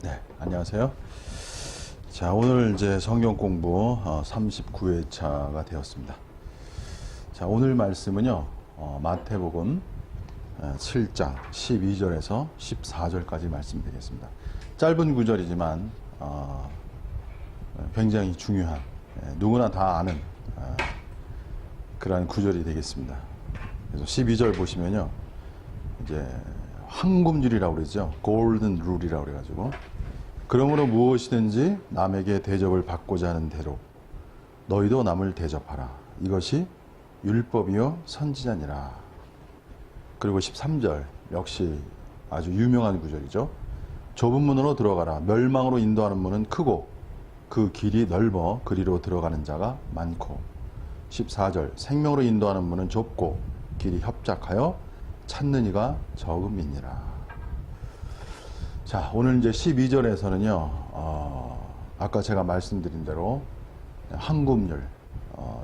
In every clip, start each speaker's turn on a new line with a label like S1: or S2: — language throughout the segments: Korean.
S1: 네, 안녕하세요. 자, 오늘 이제 성경 공부 39회차가 되었습니다. 자, 오늘 말씀은요, 마태복음 7장 12절에서 14절까지 말씀드리겠습니다. 짧은 구절이지만 굉장히 중요한, 누구나 다 아는 그러한 구절이 되겠습니다. 그래서 12절 보시면요, 이제 황금줄이라고 그러죠. 골든 룰이라고 그래가지고, 그러므로 무엇이든지 남에게 대접을 받고자 하는 대로 너희도 남을 대접하라. 이것이 율법이요 선지자니라. 그리고 13절 역시 아주 유명한 구절이죠. 좁은 문으로 들어가라. 멸망으로 인도하는 문은 크고 그 길이 넓어 그리로 들어가는 자가 많고. 14절 생명으로 인도하는 문은 좁고 길이 협착하여 찾는 이가 적음이니라. 자, 오늘 이제 12절에서는요, 아까 제가 말씀드린 대로 황금률,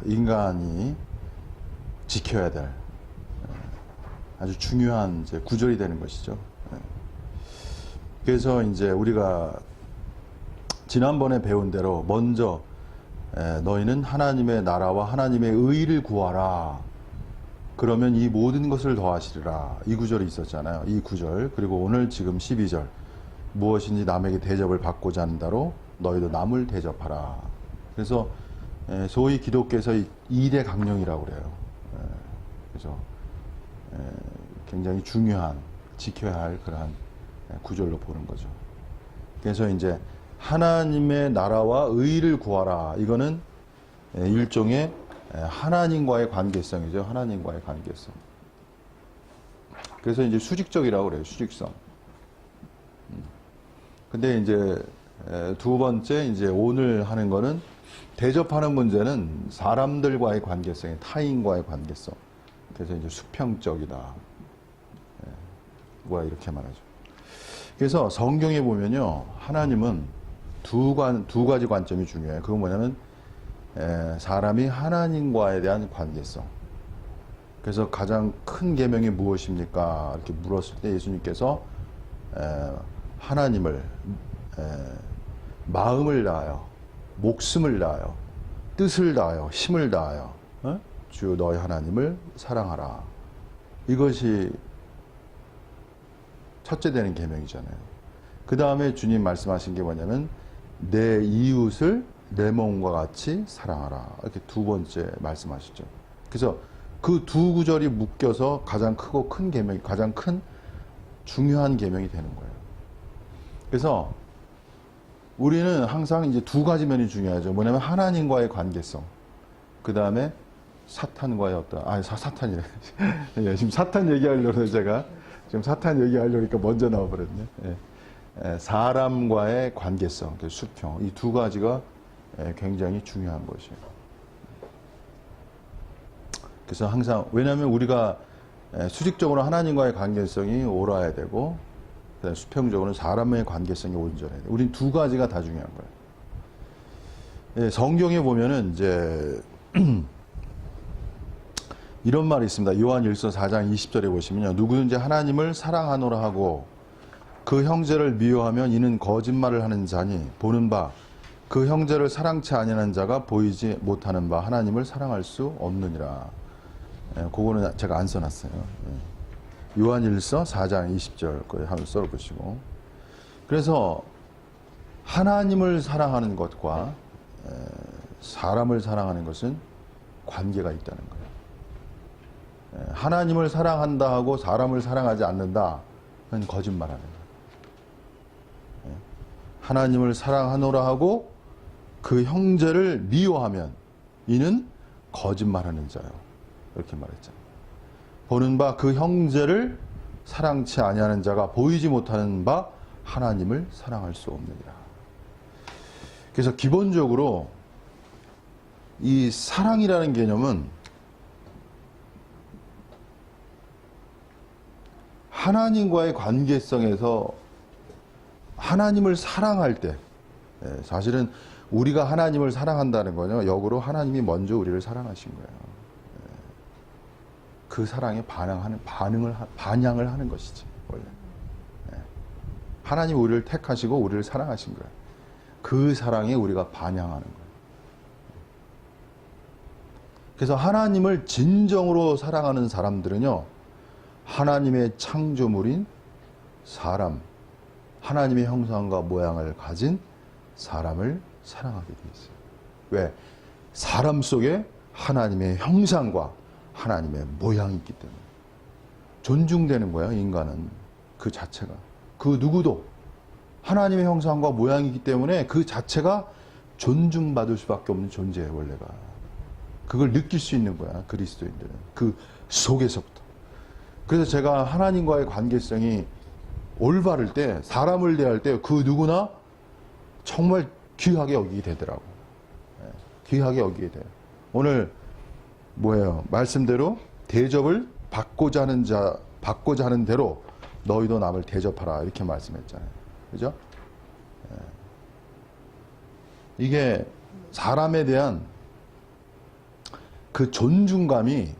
S1: 인간이 지켜야 될 아주 중요한 이제 구절이 되는 것이죠. 그래서 이제 우리가 지난번에 배운 대로 먼저 너희는 하나님의 나라와 하나님의 의를 구하라. 그러면 이 모든 것을 더하시리라. 이 구절이 있었잖아요. 이 구절. 그리고 오늘 지금 12절. 무엇인지 남에게 대접을 받고자 한다로 너희도 남을 대접하라. 그래서 소위 기독교에서 일의 강령이라고 그래요. 그래서 굉장히 중요한, 지켜야 할 그러한 구절로 보는 거죠. 그래서 이제 하나님의 나라와 의를 구하라. 이거는 일종의 하나님과의 관계성이죠. 하나님과의 관계성. 그래서 이제 수직적이라고 그래요. 수직성. 근데 이제 두 번째 이제 오늘 하는 거는 대접하는 문제는 사람들과의 관계성이 타인과의 관계성. 그래서 이제 수평적이다. 뭐야 이렇게 말하죠. 그래서 성경에 보면요, 하나님은 두 가지 관점이 중요해요. 그건 뭐냐면 사람이 하나님과에 대한 관계성. 그래서 가장 큰 계명이 무엇입니까? 이렇게 물었을 때 예수님께서 하나님을 마음을 다하여, 목숨을 다하여, 뜻을 다하여, 힘을 다하여 주 너희 하나님을 사랑하라. 이것이 첫째 되는 계명이잖아요. 그 다음에 주님 말씀하신 게 뭐냐면 내 이웃을 내 몸과 같이 사랑하라. 이렇게 두 번째 말씀하시죠. 그래서 그 두 구절이 묶여서 가장 크고 큰 계명, 가장 큰 중요한 계명이 되는 거예요. 그래서 우리는 항상 이제 두 가지 면이 중요하죠. 뭐냐면 하나님과의 관계성. 그 다음에 사탄과의 사탄이래. 지금 사탄 얘기하려고 제가 지금 사탄 얘기하려니까 먼저 나와버렸네. 사람과의 관계성, 수평. 이 두 가지가 굉장히 중요한 것이에요. 그래서 항상, 왜냐하면 우리가 수직적으로 하나님과의 관계성이 옳아야 되고, 수평적으로는 사람의 관계성이 온전해야 돼요. 우린 두 가지가 다 중요한 거예요. 성경에 보면은 이제 이런 말이 있습니다. 요한일서 4장 20절에 보시면요. 누구든지 하나님을 사랑하노라 하고 그 형제를 미워하면 이는 거짓말을 하는 자니 보는 바 그 형제를 사랑치 아니하는 자가 보이지 못하는 바 하나님을 사랑할 수 없느니라. 그거는 제가 안 써놨어요. 요한일서 4장 20절 거에 한번 써보시고. 그래서 하나님을 사랑하는 것과 사람을 사랑하는 것은 관계가 있다는 거예요. 하나님을 사랑한다 하고 사람을 사랑하지 않는다, 그건 거짓말하는 거예요. 하나님을 사랑하노라 하고 그 형제를 미워하면 이는 거짓말하는 자요. 이렇게 말했잖아요. 보는 바 그 형제를 사랑치 아니하는 자가 보이지 못하는 바 하나님을 사랑할 수 없느니라. 그래서 기본적으로 이 사랑이라는 개념은 하나님과의 관계성에서 하나님을 사랑할 때, 사실은 우리가 하나님을 사랑한다는 거는 역으로 하나님이 먼저 우리를 사랑하신 거예요. 그 사랑에 반향을 하는 것이지, 원래. 하나님 우리를 택하시고 우리를 사랑하신 거예요. 그 사랑에 우리가 반향하는 거예요. 그래서 하나님을 진정으로 사랑하는 사람들은요, 하나님의 창조물인 사람, 하나님의 형상과 모양을 가진 사람을 사랑하게 돼 있어요. 왜? 사람 속에 하나님의 형상과 하나님의 모양이 있기 때문에. 존중되는 거예요, 인간은. 그 자체가. 그 누구도 하나님의 형상과 모양이기 때문에 그 자체가 존중받을 수밖에 없는 존재예요, 원래가. 그걸 느낄 수 있는 거야, 그리스도인들은. 그 속에서부터. 그래서 제가 하나님과의 관계성이 올바를 때, 사람을 대할 때 그 누구나 정말 귀하게 여기게 되더라고. 귀하게 여기게 돼요. 오늘 뭐예요? 말씀대로 대접을 받고자 하는 대로 너희도 남을 대접하라, 이렇게 말씀했잖아요. 그죠? 이게 사람에 대한 그 존중감이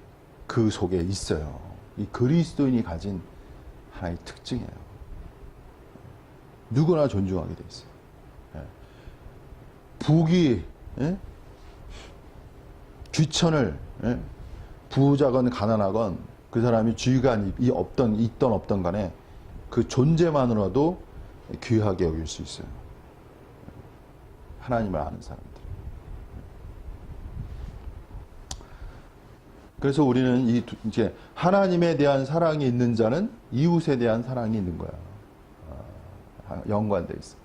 S1: 그 속에 있어요. 이 그리스도인이 가진 하나의 특징이에요. 누구나 존중하게 돼 있어요. 부귀, 귀천을, 부자건 가난하건 그 사람이 지위가 있던 없던 간에 그 존재만으로도 귀하게 여길 수 있어요. 하나님을 아는 사람들. 그래서 우리는 이제 하나님에 대한 사랑이 있는 자는 이웃에 대한 사랑이 있는 거야. 연관돼 있어.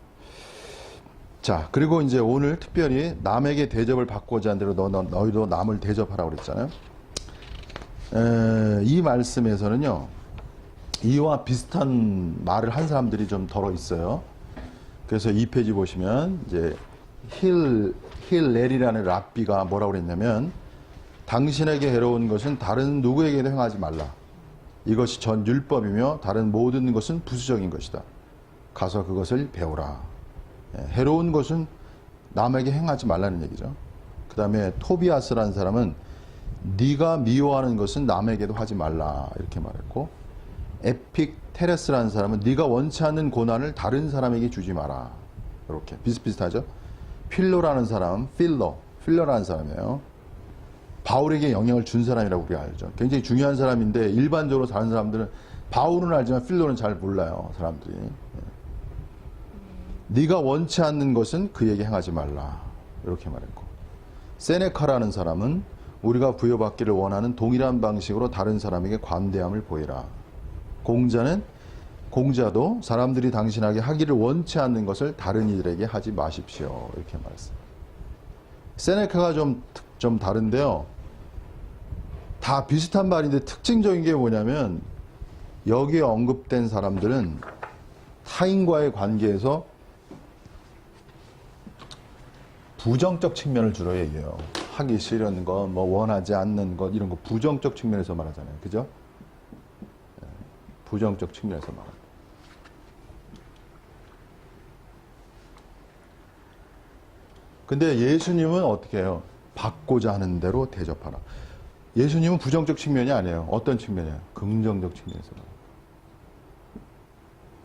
S1: 자, 그리고 이제 오늘 특별히 남에게 대접을 받고자 하는 대로 너희도 남을 대접하라고 그랬잖아요. 이 말씀에서는요, 이와 비슷한 말을 한 사람들이 좀 덜어 있어요. 그래서 2페이지 보시면 이제 힐렐이라는 랍비가 뭐라고 그랬냐면, 당신에게 해로운 것은 다른 누구에게도 행하지 말라. 이것이 전 율법이며 다른 모든 것은 부수적인 것이다. 가서 그것을 배우라. 해로운 것은 남에게 행하지 말라는 얘기죠. 그 다음에 토비아스라는 사람은 네가 미워하는 것은 남에게도 하지 말라, 이렇게 말했고, 에픽테레스라는 사람은 네가 원치 않는 고난을 다른 사람에게 주지 마라, 이렇게 비슷비슷하죠. 필로라는 사람은 필러라는 사람이에요. 바울에게 영향을 준 사람이라고 우리가 알죠. 굉장히 중요한 사람인데 일반적으로 다른 사람들은 바울은 알지만 필로는 잘 몰라요, 사람들이. 네가 원치 않는 것은 그에게 행하지 말라, 이렇게 말했고, 세네카라는 사람은 우리가 부여받기를 원하는 동일한 방식으로 다른 사람에게 관대함을 보이라. 공자도 사람들이 당신에게 하기를 원치 않는 것을 다른 이들에게 하지 마십시오, 이렇게 말했습니다. 세네카가 좀 다른데요, 다 비슷한 말인데 특징적인 게 뭐냐면, 여기에 언급된 사람들은 타인과의 관계에서 부정적 측면을 주로 얘기해요. 하기 싫은 것, 뭐 원하지 않는 것, 이런 거 부정적 측면에서 말하잖아요. 그죠? 부정적 측면에서 말합니다. 근데 예수님은 어떻게 해요? 받고자 하는 대로 대접하라. 예수님은 부정적 측면이 아니에요. 어떤 측면이에요? 긍정적 측면에서 말합니다.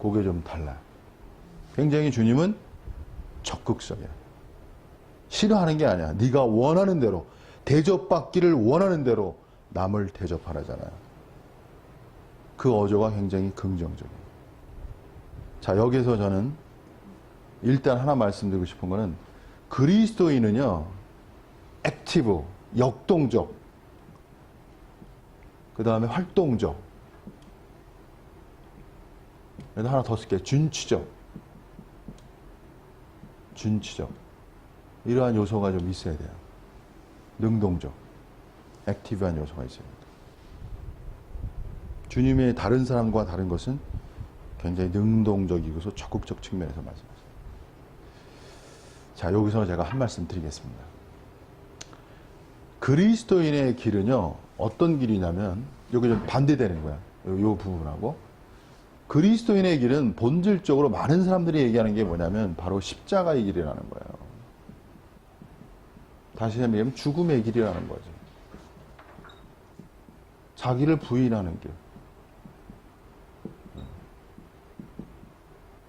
S1: 그게 좀 달라요. 굉장히 주님은 적극적이에요. 싫어하는 게 아니야. 네가 원하는 대로, 대접받기를 원하는 대로 남을 대접하라잖아요. 그 어조가 굉장히 긍정적이에요. 자, 여기서 저는 일단 하나 말씀드리고 싶은 거는, 그리스도인은요, 액티브, 역동적, 그 다음에 활동적, 하나 더 쓸게요. 준치적. 이러한 요소가 좀 있어야 돼요. 능동적, 액티브한 요소가 있어야 돼요. 주님의 다른 사람과 다른 것은 굉장히 능동적이고서 적극적 측면에서 말씀하십니다. 자, 여기서 제가 한 말씀 드리겠습니다. 그리스도인의 길은요, 어떤 길이냐면, 여기 좀 반대되는 거야. 요 부분하고. 그리스도인의 길은 본질적으로 많은 사람들이 얘기하는 게 뭐냐면, 바로 십자가의 길이라는 거예요. 다시 말하면 죽음의 길이라는 거죠. 자기를 부인하는 길.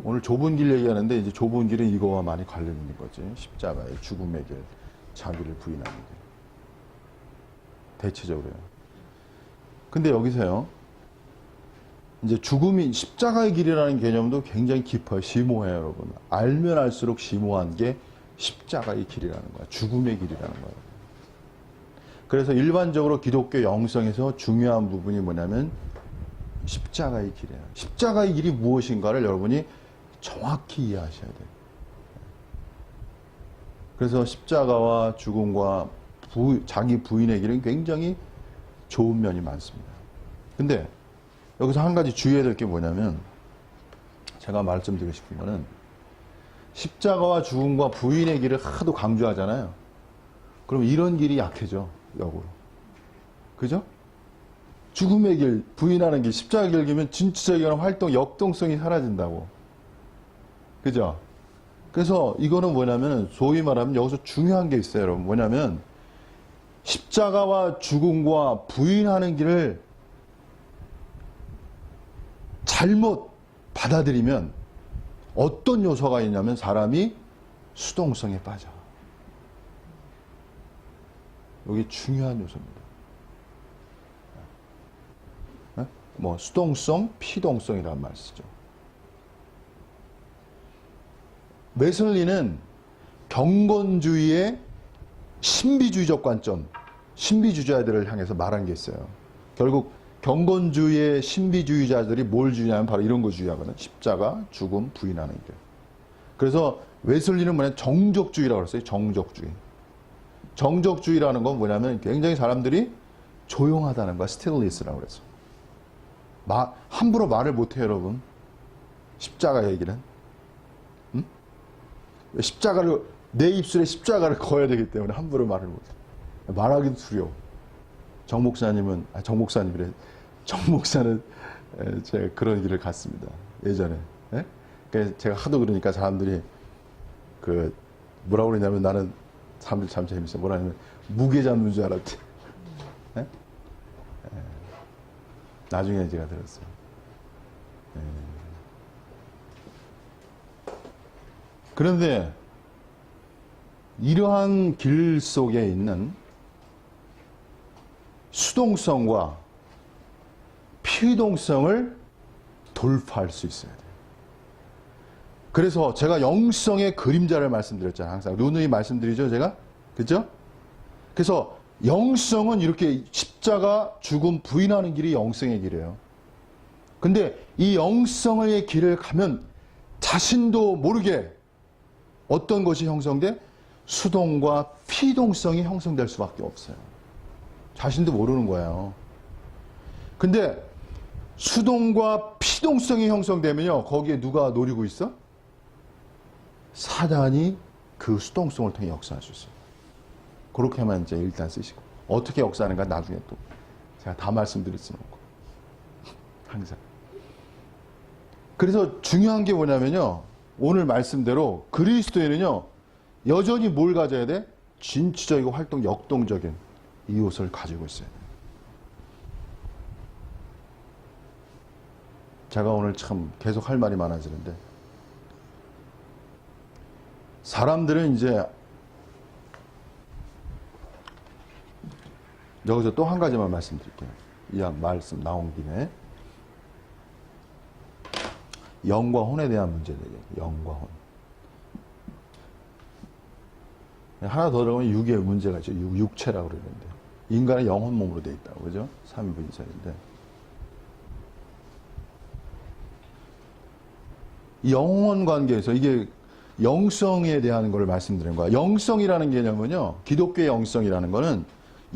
S1: 오늘 좁은 길 얘기하는데 이제 좁은 길은 이거와 많이 관련 있는 거지. 십자가의 죽음의 길, 자기를 부인하는 길. 대체적으로요. 근데 여기서요. 이제 죽음이 십자가의 길이라는 개념도 굉장히 깊어요. 심오해요, 여러분. 알면 알수록 심오한 게 십자가의 길이라는 거야. 죽음의 길이라는 거예요. 그래서 일반적으로 기독교 영성에서 중요한 부분이 뭐냐면 십자가의 길이에요. 십자가의 길이 무엇인가를 여러분이 정확히 이해하셔야 돼요. 그래서 십자가와 죽음과 자기 부인의 길은 굉장히 좋은 면이 많습니다. 근데 여기서 한 가지 주의해야 될 게 뭐냐면 제가 말씀드리고 싶은 거는 십자가와 죽음과 부인의 길을 하도 강조하잖아요. 그럼 이런 길이 약해져, 역으로. 그죠? 죽음의 길, 부인하는 길, 십자가 길 기면 진취적인 활동, 역동성이 사라진다고. 그죠? 그래서 이거는 뭐냐면 소위 말하면 여기서 중요한 게 있어요, 여러분. 뭐냐면 십자가와 죽음과 부인하는 길을 잘못 받아들이면 어떤 요소가 있냐면 사람이 수동성에 빠져. 여기 중요한 요소입니다. 뭐 수동성, 피동성이라는 말 쓰죠. 웨슬리는 경건주의의 신비주의적 관점, 신비주의자들을 향해서 말한 게 있어요. 결국 경건주의의 신비주의자들이 뭘 주냐면 바로 이런 거 주의하거든. 십자가, 죽음, 부인하는 게. 그래서 웨슬리는 뭐냐 정적주의라고 그랬어요. 정적주의. 정적주의라는 건 뭐냐면 굉장히 사람들이 조용하다는 거야. 스틸리스라고 그래서. 함부로 말을 못해요, 여러분. 십자가 얘기는. 응? 십자가를, 내 입술에 십자가를 거어야 되기 때문에 함부로 말을 못해. 말하기도 두려워. 정 목사님은 제가 그런 길을 갔습니다. 예전에. 예? 그래서 제가 하도 그러니까 사람들이 뭐라고 그러냐면 나는 사람들이 참 재밌어. 뭐라 하냐면 무게 잡는 줄 알았지. 예? 예. 나중에 제가 들었어요. 예. 그런데 이러한 길 속에 있는 수동성과 피동성을 돌파할 수 있어야 돼요. 그래서 제가 영성의 그림자를 말씀드렸잖아요. 항상 누누이 말씀드리죠, 제가. 그죠? 그래서 영성은 이렇게 십자가, 죽음, 부인하는 길이 영성의 길이에요. 근데 이 영성의 길을 가면 자신도 모르게 어떤 것이 형성돼? 수동과 피동성이 형성될 수밖에 없어요. 자신도 모르는 거예요. 근데 수동과 피동성이 형성되면요, 거기에 누가 노리고 있어? 사단이 그 수동성을 통해 역사할 수 있어요. 그렇게만 이제 일단 쓰시고. 어떻게 역사하는가 나중에 또 제가 다 말씀드릴 수는 없고. 항상. 그래서 중요한 게 뭐냐면요, 오늘 말씀대로 그리스도인은요, 여전히 뭘 가져야 돼? 진취적이고 활동, 역동적인 이 요소를 가지고 있어요. 제가 오늘 참 계속 할 말이 많아지는데, 사람들은 이제 여기서 또 한 가지만 말씀드릴게요. 이 말씀 나온 김에 영과 혼에 대한 문제를 얘기해요. 영과 혼. 하나 더 들어가면 육의 문제가 있죠. 육체라고 그러는데 인간의 영혼 몸으로 되어 있다고 그죠? 삼위분이사인데 영혼 관계에서 이게 영성에 대한 걸 말씀드린 거야. 영성이라는 개념은요, 기독교의 영성이라는 거는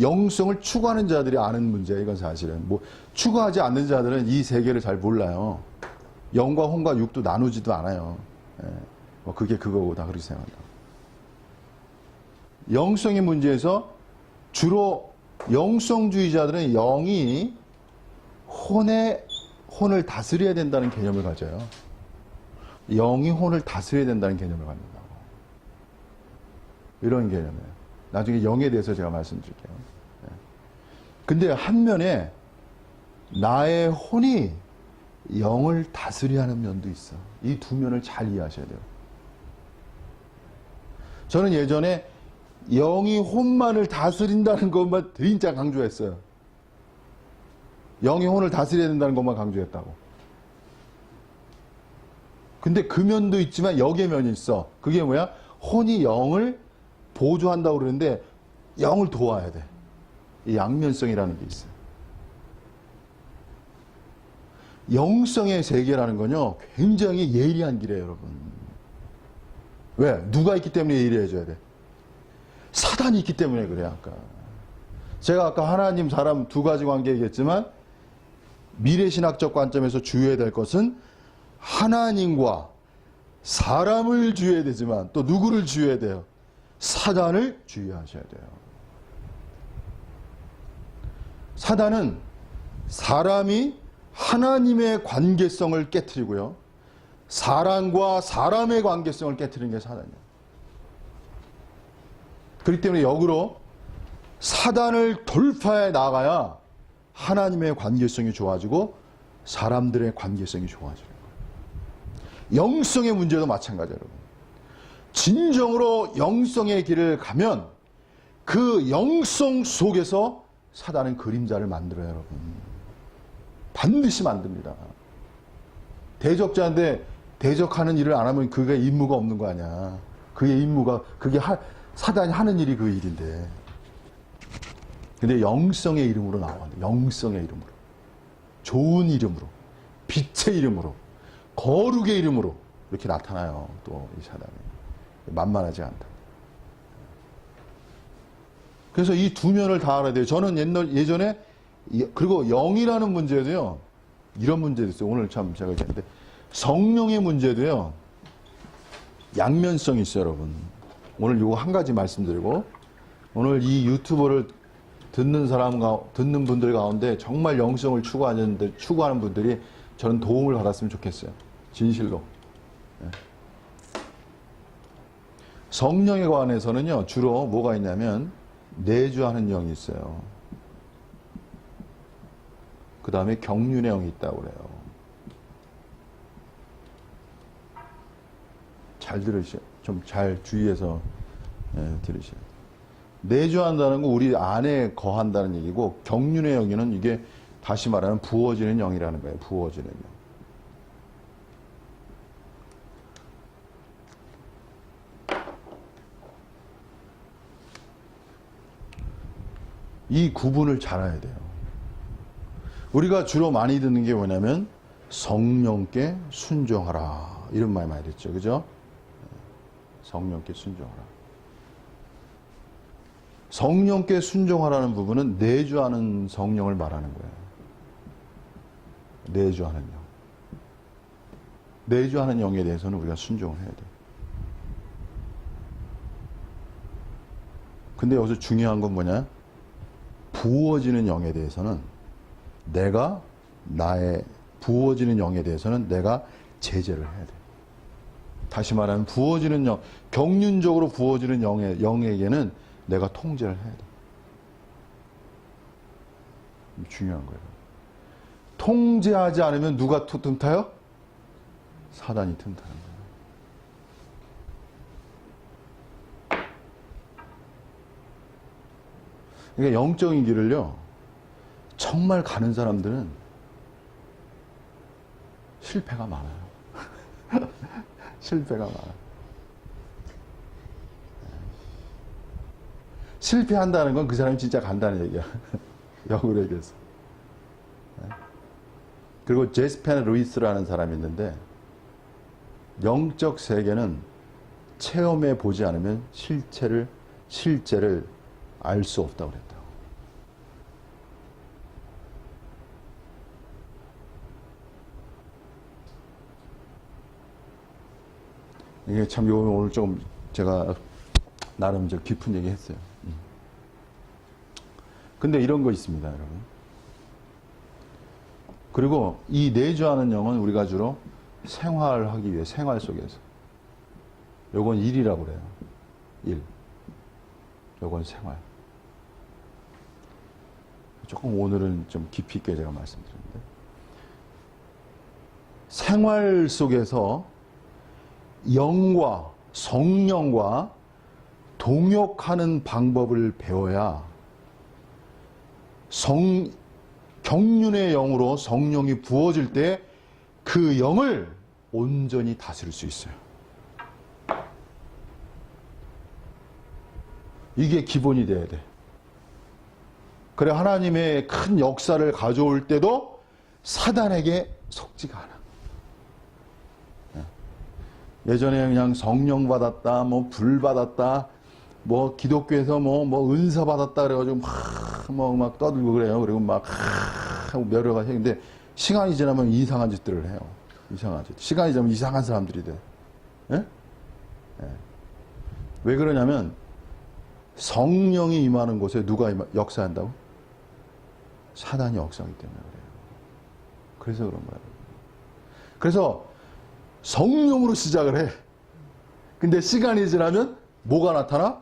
S1: 영성을 추구하는 자들이 아는 문제예요. 이건 사실은 뭐 추구하지 않는 자들은 이 세계를 잘 몰라요. 영과 혼과 육도 나누지도 않아요. 예. 뭐 그게 그거고 다 그렇게 생각한다. 영성의 문제에서 주로 영성주의자들은 영이 혼을 다스려야 된다는 개념을 가져요. 영이 혼을 다스려야 된다는 개념을 갖는다고. 이런 개념이에요. 나중에 영에 대해서 제가 말씀드릴게요. 근데 한면에 나의 혼이 영을 다스려야 하는 면도 있어. 이 두 면을 잘 이해하셔야 돼요. 저는 예전에 영이 혼만을 다스린다는 것만 진짜 강조했어요. 영이 혼을 다스려야 된다는 것만 강조했다고. 근데 그 면도 있지만 역의 면이 있어. 그게 뭐야? 혼이 영을 보조한다고 그러는데 영을 도와야 돼. 이 양면성이라는 게 있어요. 영성의 세계라는 건요, 굉장히 예리한 길이에요, 여러분. 왜? 누가 있기 때문에 예리해져야 돼? 사단이 있기 때문에 그래, 아까. 제가 아까 하나님, 사람 두 가지 관계 얘기했지만, 미래신학적 관점에서 주의해야 될 것은 하나님과 사람을 주의해야 되지만, 또 누구를 주의해야 돼요? 사단을 주의하셔야 돼요. 사단은 사람이 하나님의 관계성을 깨트리고요. 사람과 사람의 관계성을 깨트리는 게 사단이에요. 그렇기 때문에 역으로 사단을 돌파해 나가야 하나님의 관계성이 좋아지고 사람들의 관계성이 좋아지는 거예요. 영성의 문제도 마찬가지예요, 여러분. 진정으로 영성의 길을 가면 그 영성 속에서 사단은 그림자를 만들어요, 여러분. 반드시 만듭니다. 대적자인데 대적하는 일을 안 하면 그게 임무가 없는 거 아니야. 그의 임무가, 사단이 하는 일이 그 일인데. 근데 영성의 이름으로 나와요. 영성의 이름으로. 좋은 이름으로. 빛의 이름으로. 거룩의 이름으로. 이렇게 나타나요. 또 이 사단이. 만만하지 않다. 그래서 이 두 면을 다 알아야 돼요. 저는 예전에 그리고 영이라는 문제도요. 이런 문제도 있어요. 오늘 참 제가 얘기했는데 성령의 문제도요. 양면성이 있어요, 여러분. 오늘 요거 한 가지 말씀드리고 오늘 이 유튜브를 듣는 분들 가운데 정말 영성을 추구하는 분들이 저는 도움을 받았으면 좋겠어요. 진실로. 성령에 관해서는요. 주로 뭐가 있냐면 내주하는 영이 있어요. 그 다음에 경륜의 영이 있다고 그래요. 잘 들으셔. 좀 잘 주의해서 들으셔야 돼요. 내주한다는 거 우리 안에 거한다는 얘기고 경륜의 영이는 이게 다시 말하면 부어지는 영이라는 거예요. 부어지는 영. 이 구분을 잘 해야 돼요. 우리가 주로 많이 듣는 게 뭐냐면 성령께 순종하라 이런 말 많이 듣죠. 그죠? 성령께 순종하라. 성령께 순종하라는 부분은 내주하는 성령을 말하는 거예요. 내주하는 영. 내주하는 영에 대해서는 우리가 순종을 해야 돼요. 근데 여기서 중요한 건 뭐냐? 부어지는 영에 대해서는 부어지는 영에 대해서는 내가 제재를 해야 돼. 다시 말하면 부어지는 영, 경륜적으로 부어지는 영에게는 내가 통제를 해야 돼. 중요한 거예요. 통제하지 않으면 누가 틈타요? 사단이 틈타는 거예요. 그러니까 영적인 길을요, 정말 가는 사람들은 실패가 많아요. 실패가 많아요. 실패한다는 건 그 사람이 진짜 간다는 얘기야. 역으로 얘기해서. 그리고 제스펜 루이스라는 사람이 있는데, 영적 세계는 체험해 보지 않으면 실제를 알 수 없다고 그랬다고. 이게 참 오늘 좀 제가 나름 좀 깊은 얘기 했어요. 근데 이런 거 있습니다, 여러분. 그리고 이 내주하는 영은 우리가 주로 생활하기 위해 생활 속에서. 요건 일이라고 그래요. 일. 요건 생활. 조금 오늘은 좀 깊이 있게 제가 말씀드렸는데. 생활 속에서 영과 성령과 동역하는 방법을 배워야 경륜의 영으로 성령이 부어질 때 그 영을 온전히 다스릴 수 있어요. 이게 기본이 돼야 돼. 그래 하나님의 큰 역사를 가져올 때도 사단에게 속지가 않아. 예전에 그냥 성령 받았다, 뭐 불 받았다, 뭐 기독교에서 뭐 은사 받았다 그래가지고 막 떠들고 그래요. 그리고 막 여러 가지 했는데 시간이 지나면 이상한 짓들을 해요. 이상한 짓. 시간이 지나면 이상한 사람들이 돼. 예? 예. 왜 그러냐면 성령이 임하는 곳에 누가 역사한다고? 사단이 역사하기 때문에 그래요. 그래서 그런 거예요. 그래서 성령으로 시작을 해. 근데 시간이 지나면 뭐가 나타나?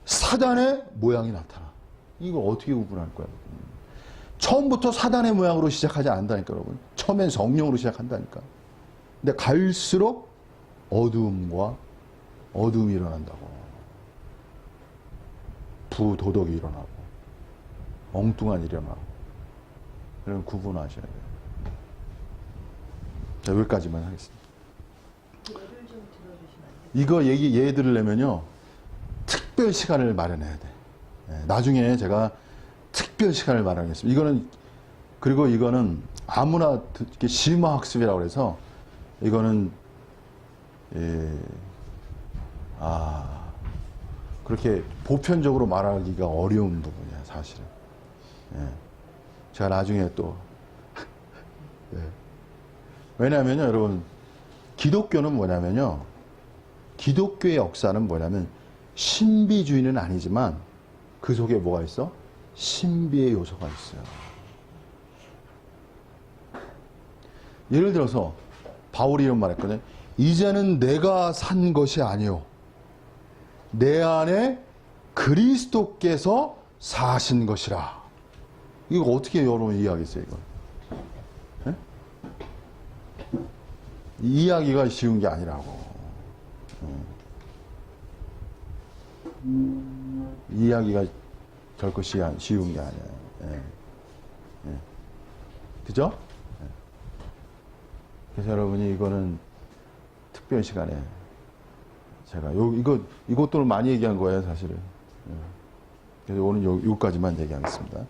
S1: 사단의 모양이 나타나. 이걸 어떻게 구분할 거야? 처음부터 사단의 모양으로 시작하지 않는다니까, 여러분. 처음엔 성령으로 시작한다니까. 근데 갈수록 어두움이 일어난다고. 부도덕이 일어나고, 엉뚱한 일이 일어나고. 그럼 구분하셔야 돼요. 자, 여기까지만 하겠습니다. 이거 예를 들으려면요, 특별 시간을 마련해야 돼. 나중에 제가 특별 시간을 마련하겠습니다. 그리고 이거는 아무나 심화학습이라고 해서 이거는 그렇게 보편적으로 말하기가 어려운 부분이야, 사실은. 제가 나중에 또 왜냐하면요, 여러분, 기독교는 뭐냐면요, 기독교의 역사는 뭐냐면 신비주의는 아니지만 그 속에 뭐가 있어? 신비의 요소가 있어요. 예를 들어서 바울이 이런 말 했거든요. 이제는 내가 산 것이 아니요 내 안에 그리스도께서 사신 것이라. 이거 어떻게 여러분 이해하겠어요, 이거? 네? 이해하기가 쉬운 게 아니라고. 이해하기가 결코 쉬운 게 아니에요. 그죠? 그래서 여러분이 이거는 특별 시간에 제가 이것들을 많이 얘기한 거예요, 사실은. 그래서 오늘 여기까지만 얘기하겠습니다.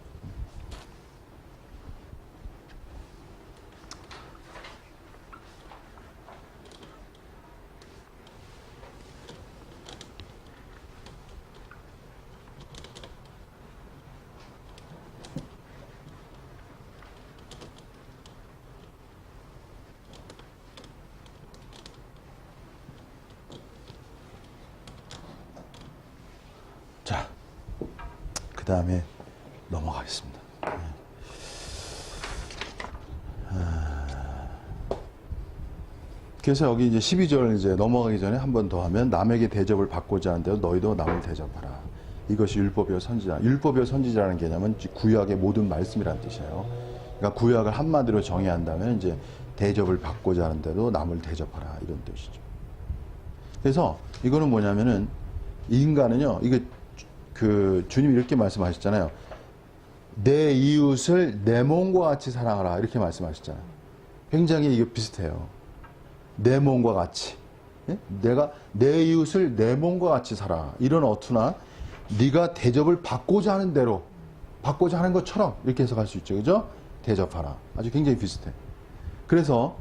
S1: 자, 그 다음에 넘어가겠습니다. 그래서 여기 이제 12절 이제 넘어가기 전에 한 번 더 하면 남에게 대접을 받고자 하는데도 너희도 남을 대접하라. 이것이 율법이요 선지자. 율법이요 선지자라는 개념은 구약의 모든 말씀이라는 뜻이에요. 그러니까 구약을 한마디로 정의한다면 이제 대접을 받고자 하는데도 남을 대접하라 이런 뜻이죠. 그래서 이거는 뭐냐면은 인간은요, 주님이 이렇게 말씀하셨잖아요. 내 이웃을 내 몸과 같이 사랑하라 이렇게 말씀하셨잖아요. 굉장히 이게 비슷해요. 내 몸과 같이. 내가 내 이웃을 내 몸과 같이 살아. 이런 어투나 네가 대접을 받고자 하는 대로, 받고자 하는 것처럼 이렇게 해석할 수 있죠. 그죠? 대접하라. 아주 굉장히 비슷해. 그래서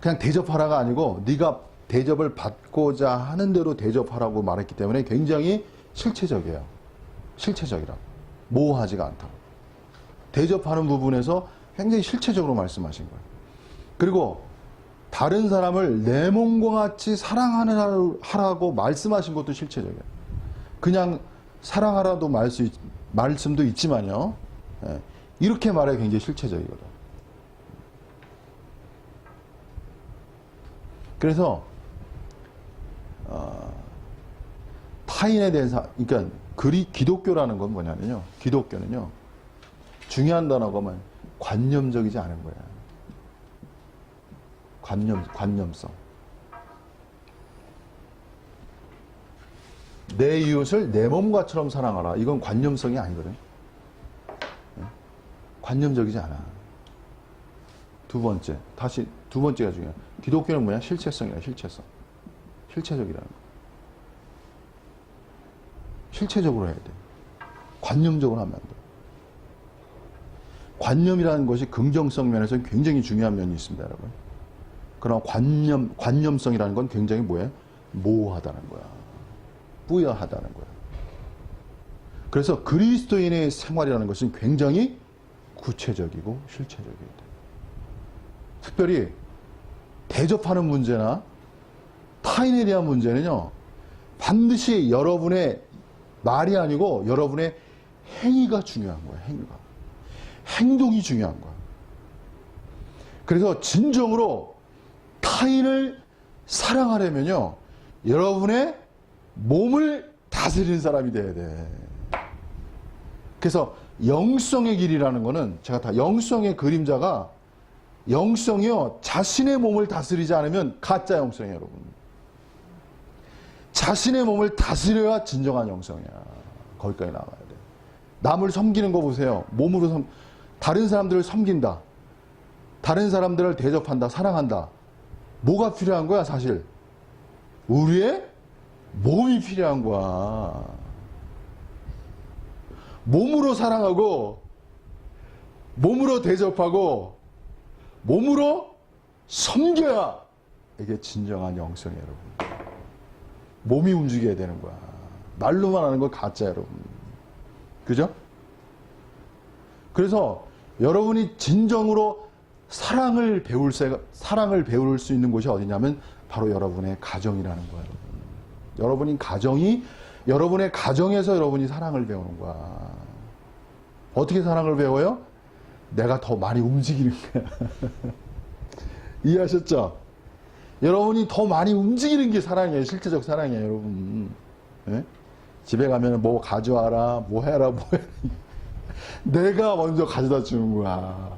S1: 그냥 대접하라가 아니고 네가 대접을 받고자 하는 대로 대접하라고 말했기 때문에 굉장히 실체적이에요. 실체적이라고. 모호하지가 않다고. 대접하는 부분에서 굉장히 실체적으로 말씀하신 거예요. 그리고 다른 사람을 내 몸과 같이 사랑하라고 말씀하신 것도 실체적이에요. 그냥 사랑하라도 말씀도 있지만요. 이렇게 말해 굉장히 실체적이거든. 그래서 타인에 대해서, 그러니까 기독교라는 건 뭐냐면요. 기독교는요, 중요한 단어가 관념적이지 않은 거야. 관념성. 내 이웃을 내 몸과처럼 사랑하라. 이건 관념성이 아니거든. 관념적이지 않아. 두 번째, 다시 두 번째가 중요해. 기독교는 뭐야? 실체성이야, 실체성. 실체적이라는 거. 실체적으로 해야 돼. 관념적으로 하면 안 돼. 관념이라는 것이 긍정성 면에서 굉장히 중요한 면이 있습니다, 여러분. 그러나 관념성이라는 건 굉장히 뭐예요? 모호하다는 거야. 뿌여하다는 거야. 그래서 그리스도인의 생활이라는 것은 굉장히 구체적이고 실체적이다. 특별히 대접하는 문제나 타인에 대한 문제는요, 반드시 여러분의 말이 아니고 여러분의 행위가 중요한 거야, 행위가. 행동이 중요한 거야. 그래서 진정으로 타인을 사랑하려면요, 여러분의 몸을 다스리는 사람이 돼야 돼. 그래서 영성의 길이라는 거는, 제가 다 영성의 그림자가, 영성이요, 자신의 몸을 다스리지 않으면 가짜 영성이에요, 여러분. 자신의 몸을 다스려야 진정한 영성이야. 거기까지 나와야 돼. 남을 섬기는 거 보세요. 몸으로 다른 사람들을 섬긴다. 다른 사람들을 대접한다. 사랑한다. 뭐가 필요한 거야, 사실? 우리의 몸이 필요한 거야. 몸으로 사랑하고, 몸으로 대접하고, 몸으로 섬겨야 이게 진정한 영성이에요, 여러분. 몸이 움직여야 되는 거야. 말로만 하는 건 가짜, 여러분. 그죠? 그래서 여러분이 진정으로 사랑을 배울 수 있는 곳이 어디냐면 바로 여러분의 가정이라는 거예요. 여러분의 가정에서 여러분이 사랑을 배우는 거야. 어떻게 사랑을 배워요? 내가 더 많이 움직이는 거야. 이해하셨죠? 여러분이 더 많이 움직이는 게 사랑이에요. 실제적 사랑이에요, 여러분. 네? 집에 가면 뭐 가져와라, 뭐 해라, 뭐 해라. 내가 먼저 가져다 주는 거야.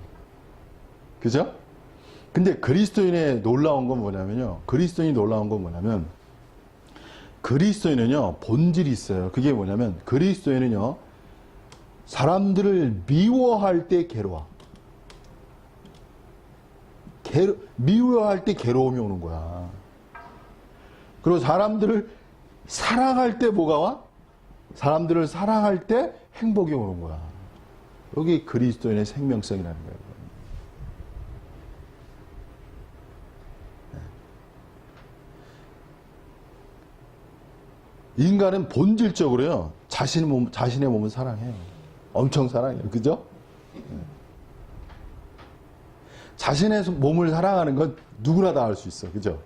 S1: 그죠? 근데 그리스도인의 놀라운 건 뭐냐면요. 그리스도인은요, 본질이 있어요. 그게 뭐냐면, 그리스도인은요, 사람들을 미워할 때 괴로워. 미워할 때 괴로움이 오는 거야. 그리고 사람들을 사랑할 때 뭐가 와? 사람들을 사랑할 때 행복이 오는 거야. 여기 그리스도인의 생명성이라는 거예요. 인간은 본질적으로요, 자신의 몸을 사랑해요. 엄청 사랑해요. 그죠? 자신의 몸을 사랑하는 건 누구나 다 할 수 있어. 그죠?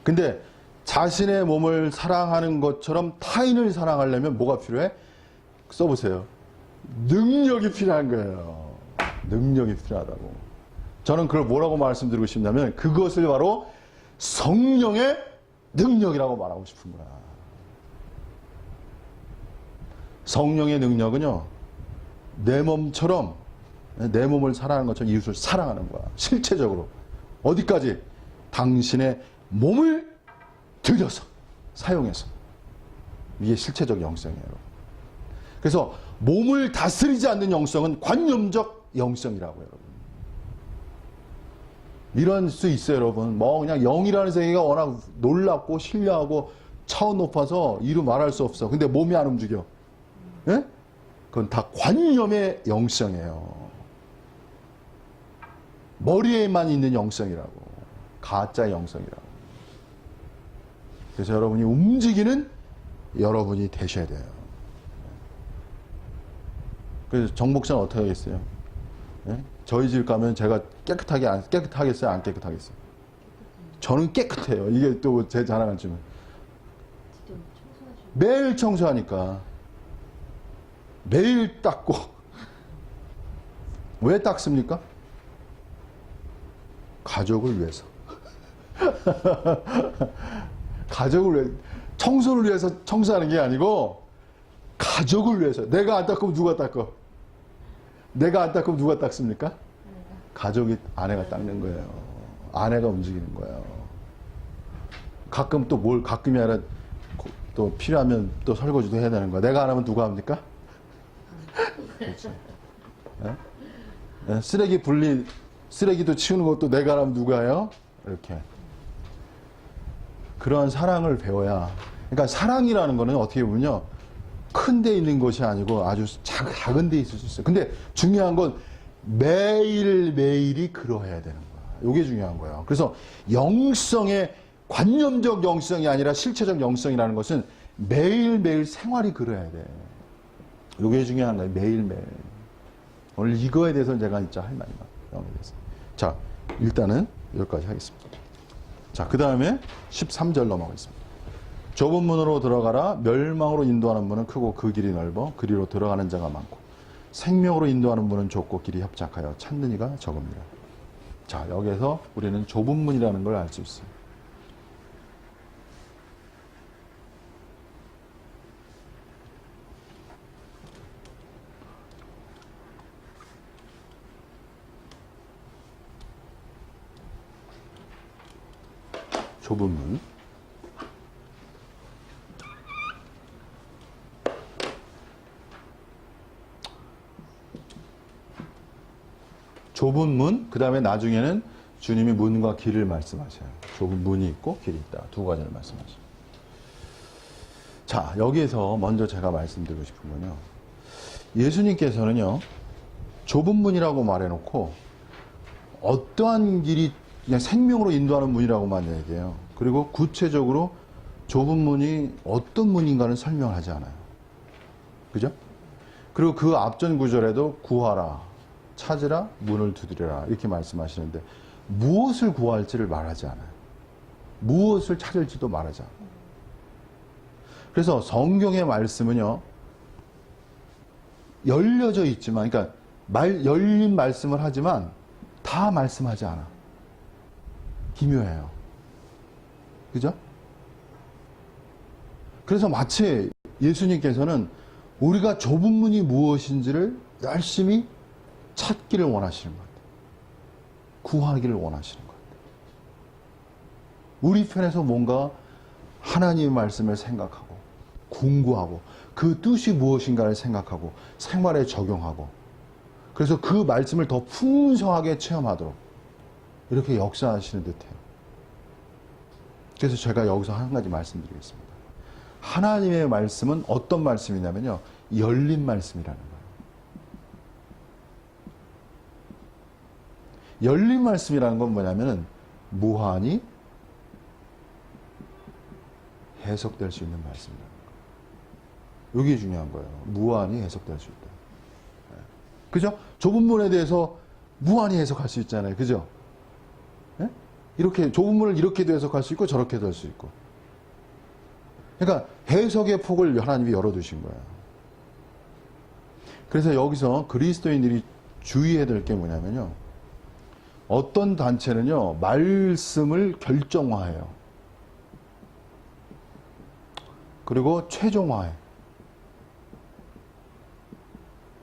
S1: 근데 자신의 몸을 사랑하는 것처럼 타인을 사랑하려면 뭐가 필요해? 써보세요. 능력이 필요한 거예요. 능력이 필요하다고. 저는 그걸 뭐라고 말씀드리고 싶냐면, 그것을 바로 성령의 능력이라고 말하고 싶은 거야. 성령의 능력은요, 내 몸처럼, 내 몸을 사랑하는 것처럼 이웃을 사랑하는 거야. 실체적으로. 어디까지? 당신의 몸을 들여서, 사용해서. 이게 실체적 영성이에요. 그래서 몸을 다스리지 않는 영성은 관념적 영성이라고요, 여러분. 이런 수 있어요, 여러분. 뭐 그냥 영이라는 세계가 워낙 놀랍고 신뢰하고 차원 높아서 이루 말할 수 없어. 근데 몸이 안 움직여. 예? 그건 다 관념의 영성이에요. 머리에만 있는 영성이라고. 가짜 영성이라고. 그래서 여러분이 움직이는 여러분이 되셔야 돼요. 그래서 정 목사는 어떻게 하겠어요? 예? 저희 집 가면 제가 깨끗하겠어요? 안 깨끗하겠어요? 저는 깨끗해요. 이게 또 제 자랑한 점은. 매일 청소하니까. 매일 닦고. 왜 닦습니까? 가족을 위해서. 가족을 위해, 청소를 위해서 청소하는 게 아니고 가족을 위해서. 내가 안 닦으면 누가 닦어? 내가 안 닦으면 누가 닦습니까? 가족이, 아내가 닦는 거예요. 아내가 움직이는 거예요. 가끔 또 뭘, 가끔이 아니라 또 필요하면 또 설거지도 해야 되는 거야. 내가 안 하면 누가 합니까? 그렇죠. 예? 쓰레기도 치우는 것도 내가 안 하면 누가 해요? 이렇게. 그런 사랑을 배워야. 그러니까 사랑이라는 거는 어떻게 보면요. 큰 데 있는 것이 아니고 아주 작은 데 있을 수 있어요. 근데 중요한 건 매일매일이 그러해야 되는 거야. 이게 중요한 거예요. 그래서 영성의 관념적 영성이 아니라 실체적 영성이라는 것은 매일매일 생활이 그래야 돼. 이게 중요한 거예요. 매일매일. 오늘 이거에 대해서 제가 진짜 할 말이 많아요. 자, 일단은 여기까지 하겠습니다. 자, 그 다음에 13절 넘어가겠습니다. 좁은 문으로 들어가라. 멸망으로 인도하는 문은 크고 그 길이 넓어 그리로 들어가는 자가 많고 생명으로 인도하는 문은 좁고 길이 협착하여 찾는 이가 적습니다. 자, 여기에서 우리는 좁은 문이라는 걸 알 수 있어요. 좁은 문. 좁은 문, 그 다음에 나중에는 주님이 문과 길을 말씀하셔요. 좁은 문이 있고 길이 있다. 두 가지를 말씀하셔요. 자, 여기에서 먼저 제가 말씀드리고 싶은 건요. 예수님께서는요, 좁은 문이라고 말해놓고 어떠한 길이 그냥 생명으로 인도하는 문이라고만 얘기해요. 그리고 구체적으로 좁은 문이 어떤 문인가는 설명하지 않아요. 그죠? 그리고 그 앞전 구절에도 구하라, 찾으라, 문을 두드려라 이렇게 말씀하시는데 무엇을 구할지를 말하지 않아요. 무엇을 찾을지도 말하지 않아요. 그래서 성경의 말씀은요, 열려져 있지만, 그러니까 열린 말씀을 하지만 다 말씀하지 않아. 기묘해요. 그죠? 그래서 마치 예수님께서는 우리가 좁은 문이 무엇인지를 열심히 찾기를 원하시는 것 같아요. 구하기를 원하시는 것 같아요. 우리 편에서 뭔가 하나님의 말씀을 생각하고 공부하고 그 뜻이 무엇인가를 생각하고 생활에 적용하고 그래서 그 말씀을 더 풍성하게 체험하도록 이렇게 역사하시는 듯해요. 그래서 제가 여기서 한 가지 말씀드리겠습니다. 하나님의 말씀은 어떤 말씀이냐면요, 열린 말씀이라는 거예요. 열린 말씀이라는 건 뭐냐면은 무한히 해석될 수 있는 말씀이라는 거예요. 이게 중요한 거예요. 무한히 해석될 수 있다. 그죠? 좁은 문에 대해서 무한히 해석할 수 있잖아요. 그죠? 네? 이렇게 좁은 문을 이렇게도 해석할 수 있고 저렇게도 할 수 있고. 그러니까 해석의 폭을 하나님이 열어두신 거예요. 그래서 여기서 그리스도인들이 주의해야 될 게 뭐냐면요, 어떤 단체는요, 말씀을 결정화해요. 그리고 최종화해.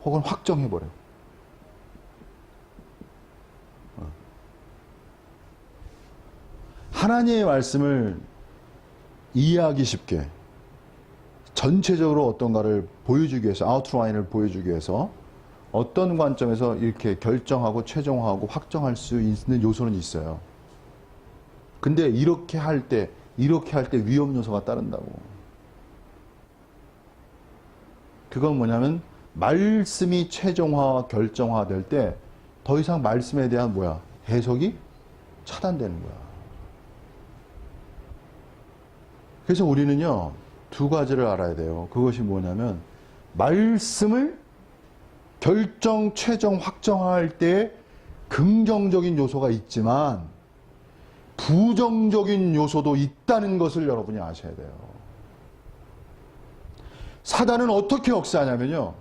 S1: 혹은 확정해버려요. 하나님의 말씀을 이해하기 쉽게 전체적으로 어떤가를 보여주기 위해서, 아웃라인을 보여주기 위해서 어떤 관점에서 이렇게 결정하고 최종화하고 확정할 수 있는 요소는 있어요. 근데 이렇게 할 때 위험 요소가 따른다고. 그건 뭐냐면 말씀이 최종화, 결정화 될 때 더 이상 말씀에 대한 해석이 차단되는 거야. 그래서 우리는요, 두 가지를 알아야 돼요. 그것이 뭐냐면 말씀을 결정, 최종, 확정할 때 긍정적인 요소가 있지만 부정적인 요소도 있다는 것을 여러분이 아셔야 돼요. 사단은 어떻게 역사하냐면요,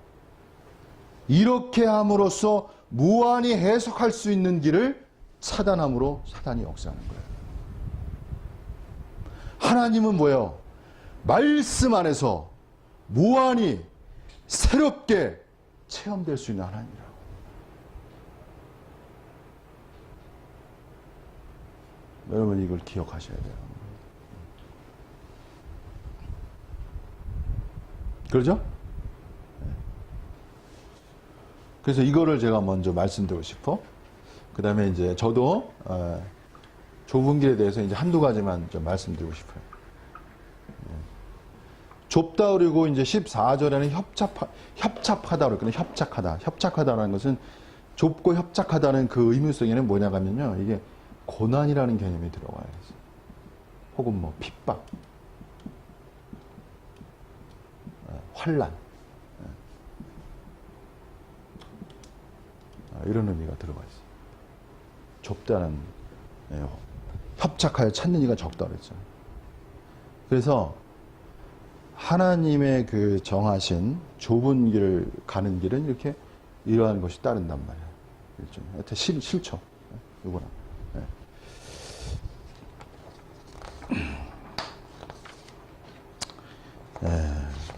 S1: 이렇게 함으로써 무한히 해석할 수 있는 길을 차단함으로 사단이 역사하는 거예요. 하나님은 뭐예요? 말씀 안에서 무한히 새롭게 체험될 수 있는 하나님이라고. 여러분 이걸 기억하셔야 돼요. 그러죠? 그래서 이거를 제가 먼저 말씀드리고 싶어. 그 다음에 이제 저도 좁은 길에 대해서 이제 한두 가지만 좀 말씀드리고 싶어요. 좁다 그리고 이제 14절에는 협착하다 그랬거든요. 협착하다. 협착하다라는 것은 좁고 협착하다는 그 의무성에는 뭐냐 하면요. 이게 고난이라는 개념이 들어가요. 혹은 뭐 핍박, 환란 이런 의미가 들어가 있어요. 좁다는 협착하여 찾는 이가 적다 그랬죠. 그래서 하나님의 그 정하신 좁은 길을 가는 길은 이렇게 이러한 것이 따른단 말이에요. 하여튼 싫죠. 이거나.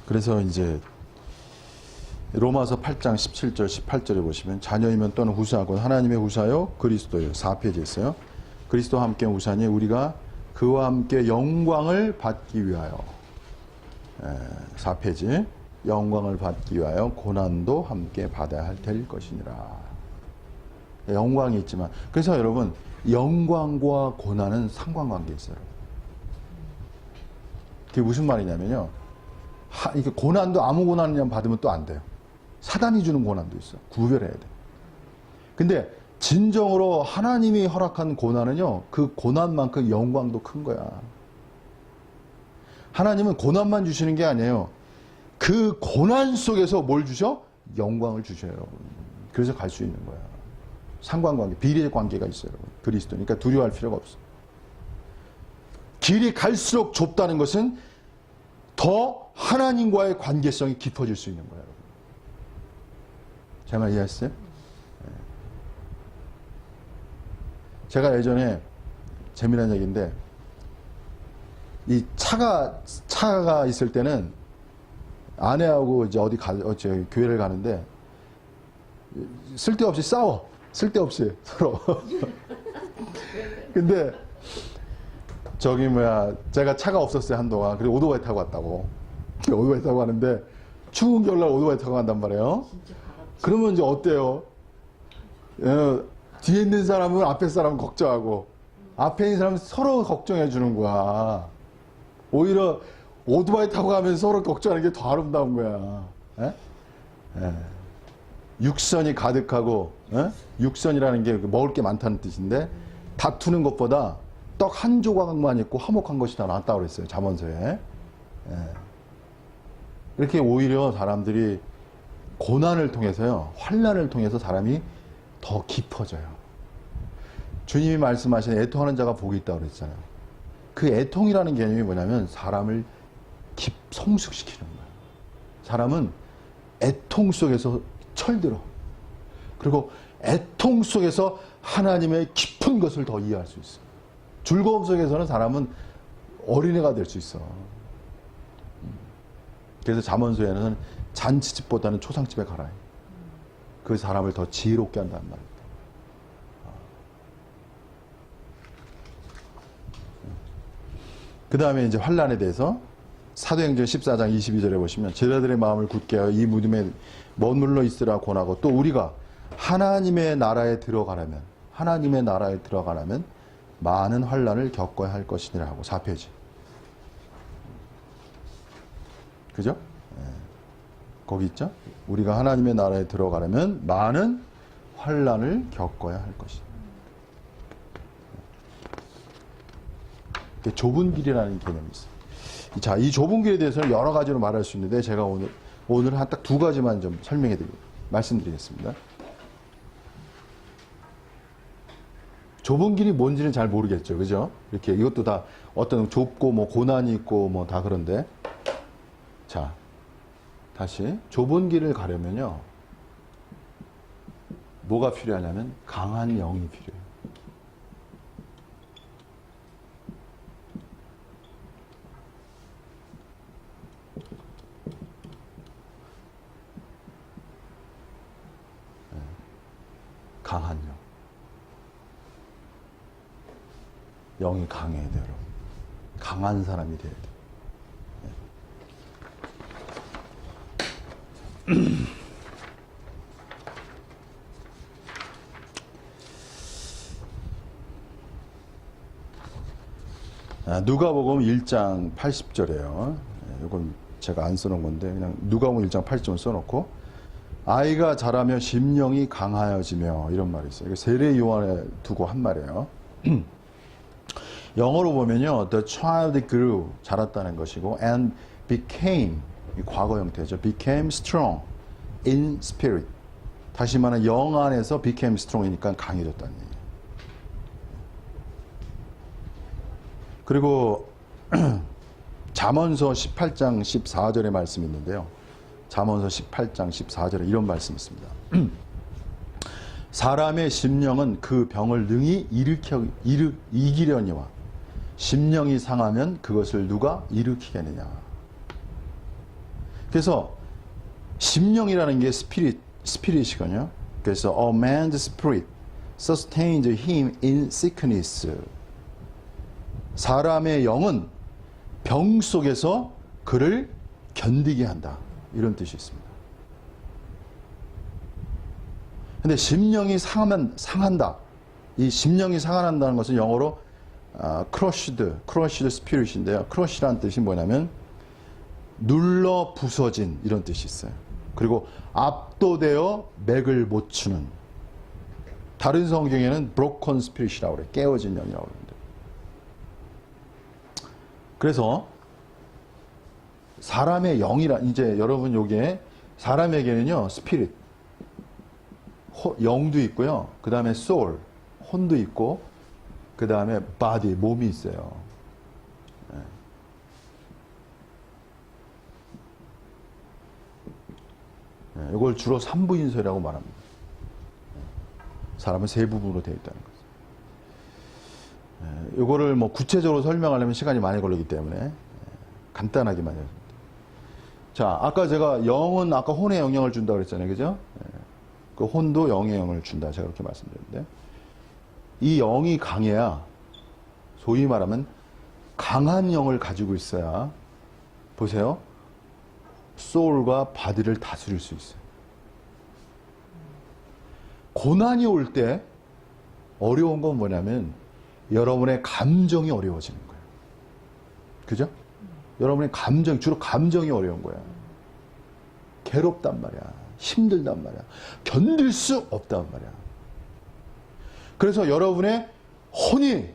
S1: 그래서 이제 로마서 8장 17절 18절에 보시면 자녀이면 또는 후사하고 하나님의 후사요 그리스도요 4페이지에 있어요. 그리스도와 함께 후사니 우리가 그와 함께 영광을 받기 위하여 4페이지 영광을 받기 위하여 고난도 함께 받아야 될 것이니라. 영광이 있지만 그래서 여러분 영광과 고난은 상관관계 있어요. 그게 무슨 말이냐면요. 이게 고난도 아무 고난이냐 받으면 또 안 돼요. 사단이 주는 고난도 있어. 구별해야 돼. 근데 진정으로 하나님이 허락한 고난은요. 그 고난만큼 영광도 큰 거야. 하나님은 고난만 주시는 게 아니에요. 그 고난 속에서 뭘 주셔? 영광을 주셔요. 그래서 갈 수 있는 거야. 상관관계, 비례 관계가 있어요. 그리스도니까 두려워할 필요가 없어. 길이 갈수록 좁다는 것은 더 하나님과의 관계성이 깊어질 수 있는 거예요. 제 말 이해하셨어요? 제가 예전에 재미난 얘기인데 이 차가 있을 때는 아내하고 이제 교회를 가는데 쓸데없이 싸워. 쓸데없이 서로. 근데 제가 차가 없었어요 한동안. 그리고 오토바이 타고 왔다고. 오토바이 타고 가는데 추운 겨울날 오토바이 타고 간단 말이에요. 그러면 이제 어때요? 뒤에 있는 사람은 앞에 사람 걱정하고 앞에 있는 사람은 서로 걱정해 주는 거야. 오히려 오토바이 타고 가면서 서로 걱정하는 게 더 아름다운 거야. 육선이 가득하고 육선이라는 게 먹을 게 많다는 뜻인데 다투는 것보다 떡 한 조각만 있고 화목한 것이 더 낫다고 그랬어요. 잠언서에. 이렇게 오히려 사람들이 고난을 통해서요. 환난을 통해서 사람이 더 깊어져요. 주님이 말씀하신 애통하는 자가 복이 있다고 그랬잖아요. 그 애통이라는 개념이 뭐냐면 사람을 성숙시키는 거예요. 사람은 애통 속에서 철들어. 그리고 애통 속에서 하나님의 깊은 것을 더 이해할 수 있어. 즐거움 속에서는 사람은 어린애가 될 수 있어. 그래서 잠언서에는 잔치집보다는 초상집에 가라. 그 사람을 더 지혜롭게 한단 말입니다. 그 다음에 이제 환란에 대해서 사도행전 14장 22절에 보시면 제자들의 마음을 굳게 하여 이 무덤에 머물러 있으라 권하고 또 우리가 하나님의 나라에 들어가려면 많은 환란을 겪어야 할 것이니라 하고 4페이지. 그죠? 거기 있죠? 우리가 하나님의 나라에 들어가려면 많은 환란을 겪어야 할 것이다. 좁은 길이라는 개념이 있어요. 자, 이 좁은 길에 대해서는 여러 가지로 말할 수 있는데 제가 오늘 한 딱 두 가지만 좀 말씀드리겠습니다. 좁은 길이 뭔지는 잘 모르겠죠. 그죠? 이렇게 이것도 다 어떤 좁고 뭐 고난이 있고 뭐 다 그런데 자, 다시 좁은 길을 가려면요. 뭐가 필요하냐면 강한 영이 필요해요. 강한 영. 영이 강해야 돼요, 여러분. 강한 사람이 돼야 돼요. 누가복음 1장 80절이에요. 이건 제가 안 써놓은 건데 그냥 누가복음 1장 80절 써놓고 아이가 자라며 심령이 강하여지며 이런 말이 있어요. 이게 세례 요한에 두고 한 말이에요. 영어로 보면요, the child grew 자랐다는 것이고 and became 과거 형태죠. became strong in spirit. 다시 말하면 영 안에서 became strong이니까 강해졌다는 얘기예요. 그리고 잠언서 18장 14절의 말씀이 있는데요. 잠언서 18장 14절에 이런 말씀이 있습니다. 사람의 심령은 그 병을 능히 이기려니와 심령이 상하면 그것을 누가 일으키겠느냐. 그래서 심령이라는 게 스피릿이거든요. 그래서 a man's spirit sustains him in sickness. 사람의 영은 병 속에서 그를 견디게 한다. 이런 뜻이 있습니다. 근데 심령이 상한다. 이 심령이 상한다는 것은 영어로 crushed spirit인데요. crush라는 뜻이 뭐냐면 눌러 부서진 이런 뜻이 있어요. 그리고 압도되어 맥을 못 추는. 다른 성경에는 broken spirit이라고 그래요. 깨어진 영이라고 그러는데. 그래서 사람의 영이라 이제 여러분 요게 사람에게는요 스피릿 영도 있고요. 그 다음에 soul 혼도 있고 그 다음에 body 몸이 있어요. 이걸 주로 삼부인설이라고 말합니다. 사람은 세 부분으로 되어 있다는 거죠. 이거를 뭐 구체적으로 설명하려면 시간이 많이 걸리기 때문에 간단하게만 해요. 자, 아까 제가 영은 아까 혼에 영향을 준다고 그랬잖아요. 그죠? 그 혼도 영의 영을 준다. 제가 그렇게 말씀드렸는데 이 영이 강해야 소위 말하면 강한 영을 가지고 있어야 보세요. 소울과 바디를 다스릴 수 있어요. 고난이 올 때 어려운 건 뭐냐면 여러분의 감정이 어려워지는 거예요. 그죠? 여러분의 감정, 주로 감정이 어려운 거야. 괴롭단 말이야. 힘들단 말이야. 견딜 수 없단 말이야. 그래서 여러분의 혼이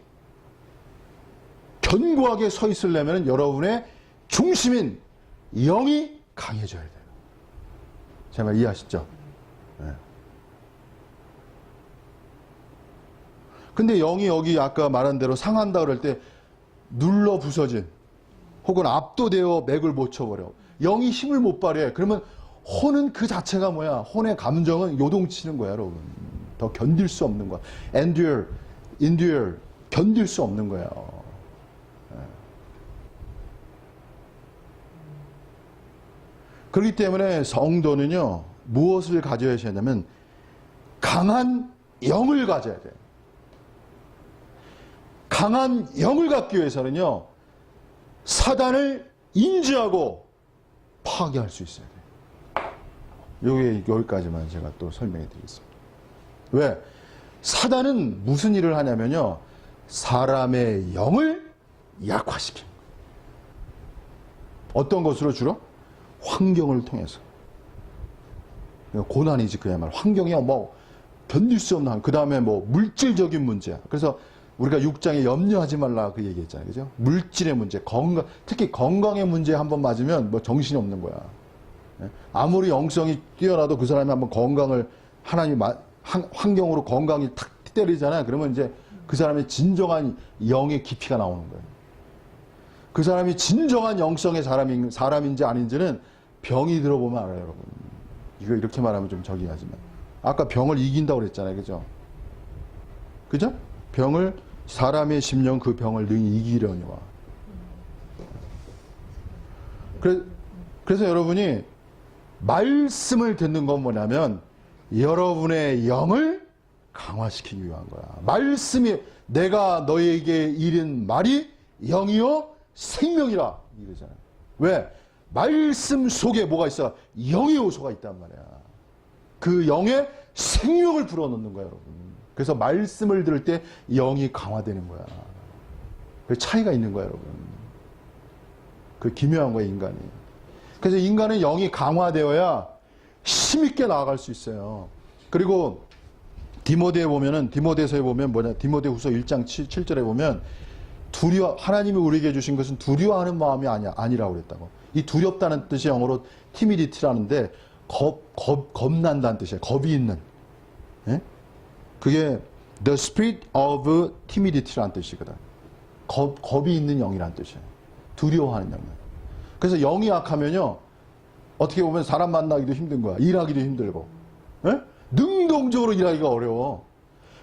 S1: 견고하게 서 있으려면 여러분의 중심인 영이 강해져야 돼요. 제 말 이해하시죠? 네. 근데 영이 여기 아까 말한 대로 상한다 그럴 때 눌러 부서진 혹은 압도되어 맥을 못 쳐버려. 영이 힘을 못 발휘해. 그러면 혼은 그 자체가 뭐야? 혼의 감정은 요동치는 거야, 여러분. 더 견딜 수 없는 거야. endure, 견딜 수 없는 거야. 그렇기 때문에 성도는요, 무엇을 가져야 하냐면 강한 영을 가져야 돼요. 강한 영을 갖기 위해서는요, 사단을 인지하고 파괴할 수 있어야 돼요. 여기까지만 제가 또 설명해 드리겠습니다. 왜? 사단은 무슨 일을 하냐면요, 사람의 영을 약화시킵니다. 어떤 것으로 주로? 환경을 통해서. 고난이지, 그야말로. 환경이 뭐, 견딜 수 없는, 그 다음에 뭐, 물질적인 문제야. 그래서 우리가 6장에 염려하지 말라 그 얘기했잖아요. 그죠? 물질의 문제, 건강, 특히 건강의 문제에 한번 맞으면 뭐 정신이 없는 거야. 아무리 영성이 뛰어나도 그 사람이 한번 건강을 환경으로 건강이 탁 때리잖아요. 그러면 이제 그 사람의 진정한 영의 깊이가 나오는 거예요. 그 사람이 진정한 영성의 사람인지 아닌지는 병이 들어보면 알아요, 여러분. 이거 이렇게 말하면 좀 저기 하지만. 아까 병을 이긴다고 그랬잖아요. 그죠? 그죠? 사람의 심령 그 병을 능히 이기려니와. 그래서 여러분이 말씀을 듣는 건 뭐냐면 여러분의 영을 강화시키기 위한 거야. 말씀이 내가 너에게 이른 말이 영이요 생명이라 이러잖아요. 왜? 말씀 속에 뭐가 있어? 영의 요소가 있단 말이야. 그 영에 생명을 불어넣는 거야, 여러분. 그래서 말씀을 들을 때 영이 강화되는 거야. 그 차이가 있는 거야, 여러분. 그 기묘한 거야, 인간이. 그래서 인간은 영이 강화되어야 힘있게 나아갈 수 있어요. 그리고 디모데서에 보면 뭐냐, 디모데후서 1장 7절에 보면 하나님이 우리에게 주신 것은 두려워하는 마음이 아니라고 그랬다고. 이 두렵다는 뜻이 영어로 timidity라는데 겁난다는 뜻이에요. 겁이 있는. 예? 그게 the spirit of timidity라는 뜻이거든. 겁이 있는 영이라는 뜻이에요. 두려워하는 영이에요. 그래서 영이 약하면요, 어떻게 보면 사람 만나기도 힘든 거야. 일하기도 힘들고. 예? 능동적으로 일하기가 어려워.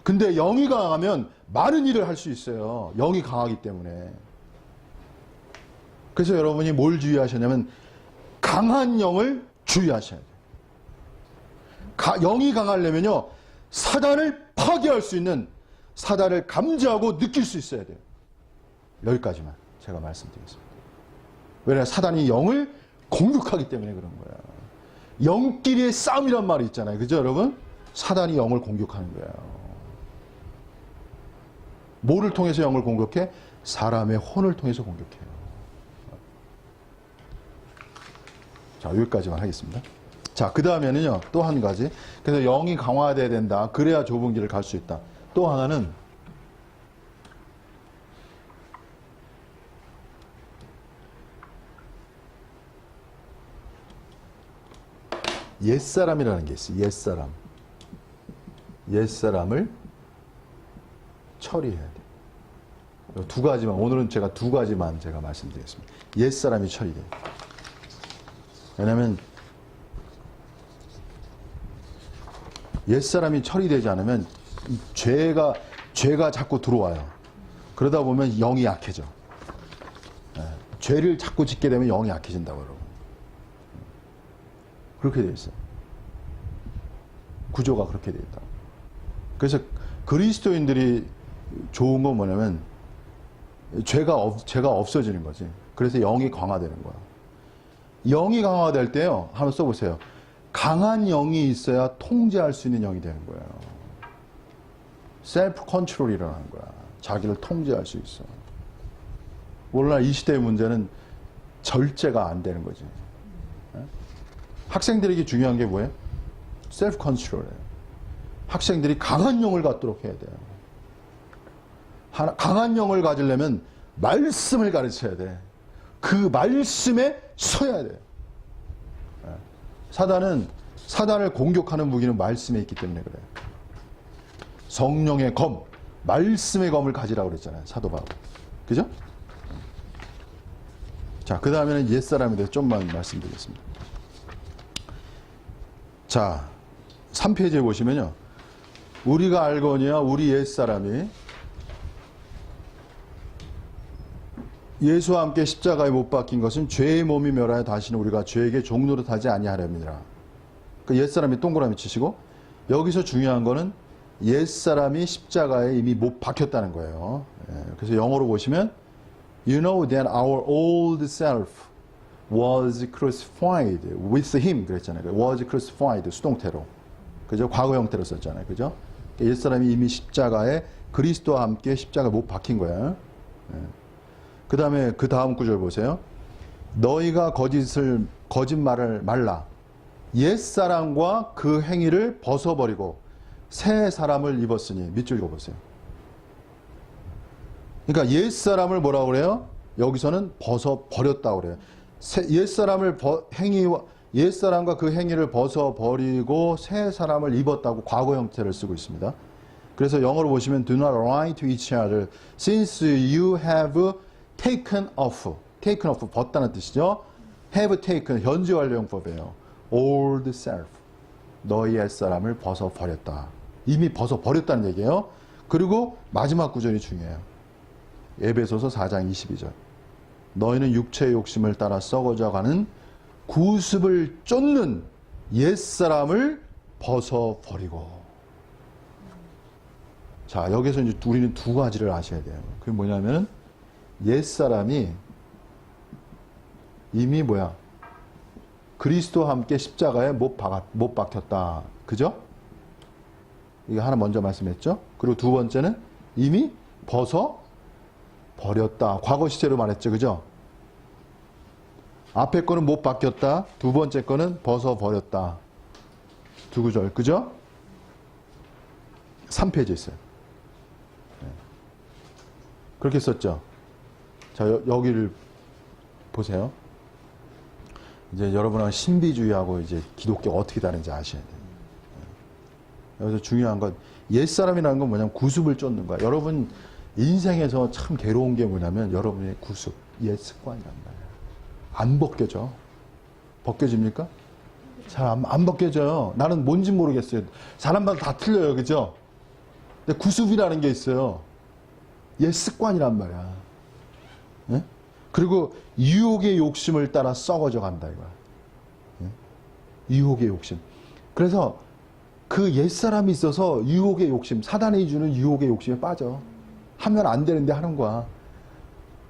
S1: 근데 영이 강하면 많은 일을 할 수 있어요. 영이 강하기 때문에. 그래서 여러분이 뭘 주의하셨냐면 강한 영을 주의하셔야 돼요. 영이 강하려면요, 사단을 파괴할 수 있는, 사단을 감지하고 느낄 수 있어야 돼요. 여기까지만 제가 말씀드리겠습니다. 왜냐하면 사단이 영을 공격하기 때문에 그런 거야. 영끼리의 싸움이란 말이 있잖아요. 그죠, 여러분? 사단이 영을 공격하는 거예요. 뭐를 통해서 영을 공격해? 사람의 혼을 통해서 공격해요. 자, 여기까지만 하겠습니다. 자, 그 다음에는요, 또 한 가지. 그래서 영이 강화돼야 된다. 그래야 좁은 길을 갈 수 있다. 또 하나는 옛사람이라는 게 있어요. 옛사람. 옛사람을 처리해야 돼요. 두 가지만, 오늘은 제가 두 가지만 제가 말씀드리겠습니다. 옛사람이 처리돼요. 왜냐하면 옛사람이 처리되지 않으면 죄가 자꾸 들어와요. 그러다 보면 영이 약해져. 죄를 자꾸 짓게 되면 영이 약해진다고 여러분. 그렇게 되어 있어요. 구조가 그렇게 되어 있다. 그래서 그리스도인들이 좋은 건 뭐냐면 죄가 없어지는 거지. 그래서 영이 강화되는 거야. 영이 강화될 때요, 한번 써보세요. 강한 영이 있어야 통제할 수 있는 영이 되는 거예요. 셀프 컨트롤이라는 거야. 자기를 통제할 수 있어. 오늘날 이 시대의 문제는 절제가 안 되는 거지. 학생들에게 중요한 게 뭐예요? 셀프 컨트롤이에요. 학생들이 강한 영을 갖도록 해야 돼요. 강한 영을 가지려면 말씀을 가르쳐야 돼. 그 말씀에 서야 돼요. 사단을 공격하는 무기는 말씀에 있기 때문에 그래요. 성령의 검, 말씀의 검을 가지라고 그랬잖아요. 사도 바울. 그죠? 자, 그 다음에는 옛사람에 대해서 좀만 말씀드리겠습니다. 자, 3페이지에 보시면요. 우리가 알거니와 우리 옛사람이 예수와 함께 십자가에 못 박힌 것은 죄의 몸이 멸하여 다시는 우리가 죄에게 종노릇하지 아니하렵니다. 그 옛사람이 동그라미 치시고, 여기서 중요한 거는 옛사람이 십자가에 이미 못 박혔다는 거예요. 그래서 영어로 보시면 You know that our old self was crucified with him 그랬잖아요. was crucified 수동태로. 그죠? 과거 형태로 썼잖아요. 그죠? 옛사람이 이미 십자가에 그리스도와 함께 십자가에 못 박힌 거예요. 그 다음에 그 다음 구절 보세요. 너희가 거짓말을 말라. 옛사람과 그 행위를 벗어버리고 새 사람을 입었으니. 밑줄 읽어보세요. 그러니까 옛사람을 뭐라고 그래요? 여기서는 벗어버렸다고 그래요. 옛사람과 그 행위를 벗어버리고 새 사람을 입었다고 과거 형태를 쓰고 있습니다. 그래서 영어로 보시면 Do not lie to each other since you have taken off. taken off, 벗다는 뜻이죠. have taken, 현재 완료형법이에요. old self. 너희 옛사람을 벗어버렸다. 이미 벗어버렸다는 얘기예요. 그리고 마지막 구절이 중요해요. 에베소서 4장 22절. 너희는 육체의 욕심을 따라 썩어져가는 구습을 쫓는 옛사람을 벗어버리고. 자, 여기서 이제 우리는 두 가지를 아셔야 돼요. 그게 뭐냐면은, 옛사람이 이미 그리스도와 함께 십자가에 못 박혔다. 그죠? 이거 하나 먼저 말씀했죠? 그리고 두 번째는 이미 버렸다. 과거 시제로 말했죠. 그죠? 앞에 거는 못 박혔다. 두 번째 거는 버렸다. 두 구절. 그죠? 3페이지에 있어요. 그렇게 썼죠? 자, 여기를 보세요. 이제 여러분은 신비주의하고 이제 기독교가 어떻게 다른지 아셔야 돼요. 여기서 중요한 건 옛사람이라는 건 뭐냐면 구습을 쫓는 거야. 여러분 인생에서 참 괴로운 게 뭐냐면 여러분의 구습, 옛 습관이란 말이야. 안 벗겨져. 벗겨집니까? 잘 안 벗겨져요. 나는 뭔지 모르겠어요. 사람마다 다 틀려요. 그죠? 근데 구습이라는 게 있어요. 옛 습관이란 말이야. 예? 그리고 유혹의 욕심을 따라 썩어져 간다 이거야. 예? 유혹의 욕심. 그래서 그 옛사람이 있어서 유혹의 욕심, 사단이 주는 유혹의 욕심에 빠져. 하면 안 되는데 하는 거야.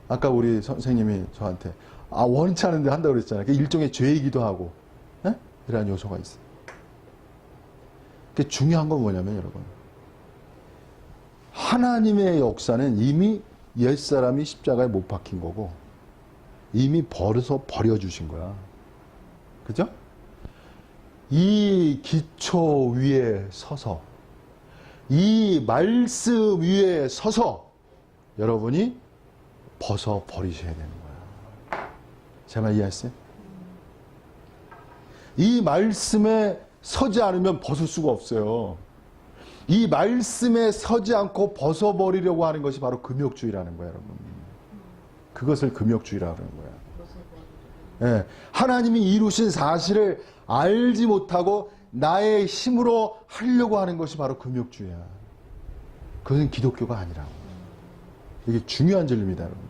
S1: 아까 우리 선생님이 저한테 원치 않은데 한다고 그랬잖아요. 그 일종의 죄이기도 하고, 예? 이런 요소가 있어요. 그 중요한 건 뭐냐면 여러분, 하나님의 역사는 이미 옛사람이 십자가에 못 박힌 거고 이미 버려주신 거야. 그죠? 이 기초 위에 서서, 이 말씀 위에 서서 여러분이 버리셔야 되는 거야. 제 말 이해하세요? 이 말씀에 서지 않으면 벗을 수가 없어요. 이 말씀에 서지 않고 벗어버리려고 하는 것이 바로 금욕주의라는 거예요, 여러분. 그것을 금욕주의라고 하는 거예요. 예, 하나님이 이루신 사실을 알지 못하고 나의 힘으로 하려고 하는 것이 바로 금욕주의야. 그것은 기독교가 아니라고. 이게 중요한 진리입니다, 여러분.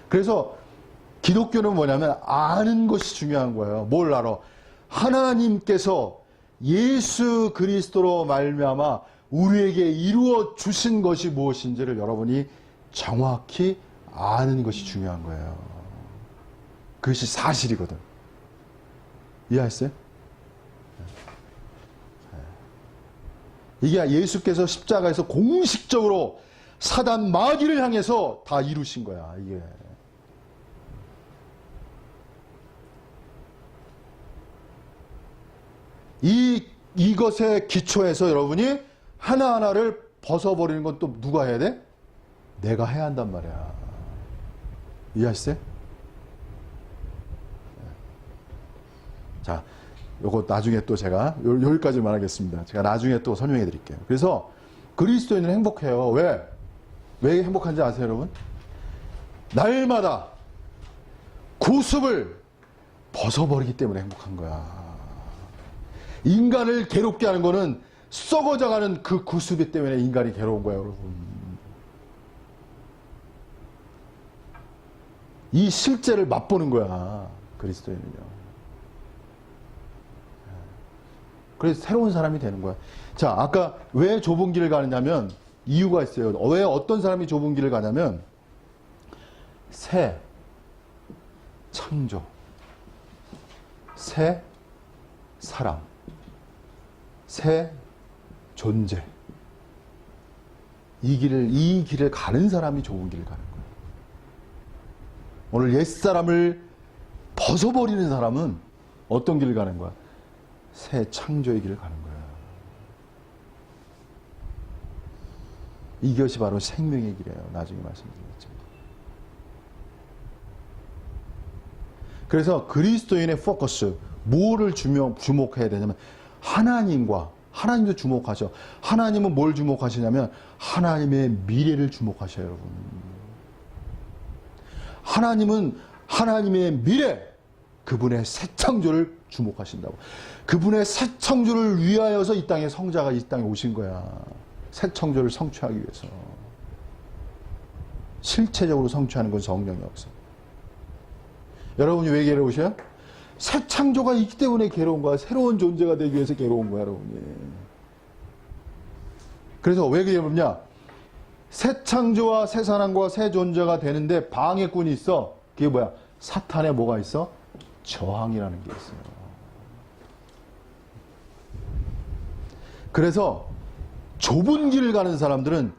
S1: 그래서 기독교는 뭐냐면 아는 것이 중요한 거예요. 뭘 알아? 하나님께서 예수 그리스도로 말미암아 우리에게 이루어 주신 것이 무엇인지를 여러분이 정확히 아는 것이 중요한 거예요. 그것이 사실이거든. 이해하셨어요? 이게 예수께서 십자가에서 공식적으로 사단 마귀를 향해서 다 이루신 거야, 이게. 이것의 기초에서 여러분이 하나하나를 벗어버리는 건 또 누가 해야 돼? 내가 해야 한단 말이야. 이해하시세요? 자, 요거 나중에 또 제가 여기까지만 하겠습니다. 제가 나중에 또 설명해 드릴게요. 그래서 그리스도인은 행복해요. 왜? 왜 행복한지 아세요, 여러분? 날마다 구습을 벗어버리기 때문에 행복한 거야. 인간을 괴롭게 하는 거는 썩어져가는 그 구습이 때문에 인간이 괴로운 거예요, 여러분. 이 실제를 맛보는 거야, 그리스도인은요. 그래서 새로운 사람이 되는 거야. 자, 아까 왜 좁은 길을 가느냐면 이유가 있어요. 왜 어떤 사람이 좁은 길을 가냐면 새 창조, 새 사람, 새 존재. 이 길을 가는 사람이 좁은 길을 가는 거예요. 오늘 옛사람을 벗어버리는 사람은 어떤 길을 가는 거야? 새 창조의 길을 가는 거야. 이것이 바로 생명의 길이에요. 나중에 말씀드리겠죠. 그래서 그리스도인의 포커스, 뭐를 주목해야 되냐면 하나님도 주목하셔. 하나님은 뭘 주목하시냐면 하나님의 미래를 주목하셔요, 여러분. 하나님은 하나님의 미래, 그분의 새 창조를 주목하신다고. 그분의 새 창조를 위하여서 이 땅에 성자가 이 땅에 오신 거야. 새 창조를 성취하기 위해서. 실체적으로 성취하는 건 성령이 없어. 여러분이 왜 괴로우셔요? 새 창조가 있기 때문에 괴로운 거야. 새로운 존재가 되기 위해서 괴로운 거야, 여러분이. 그래서 왜 괴롭냐? 새 창조와 새 사랑과 새 존재가 되는데 방해꾼이 있어. 그게 뭐야? 사탄에 뭐가 있어? 저항이라는 게 있어요. 그래서 좁은 길을 가는 사람들은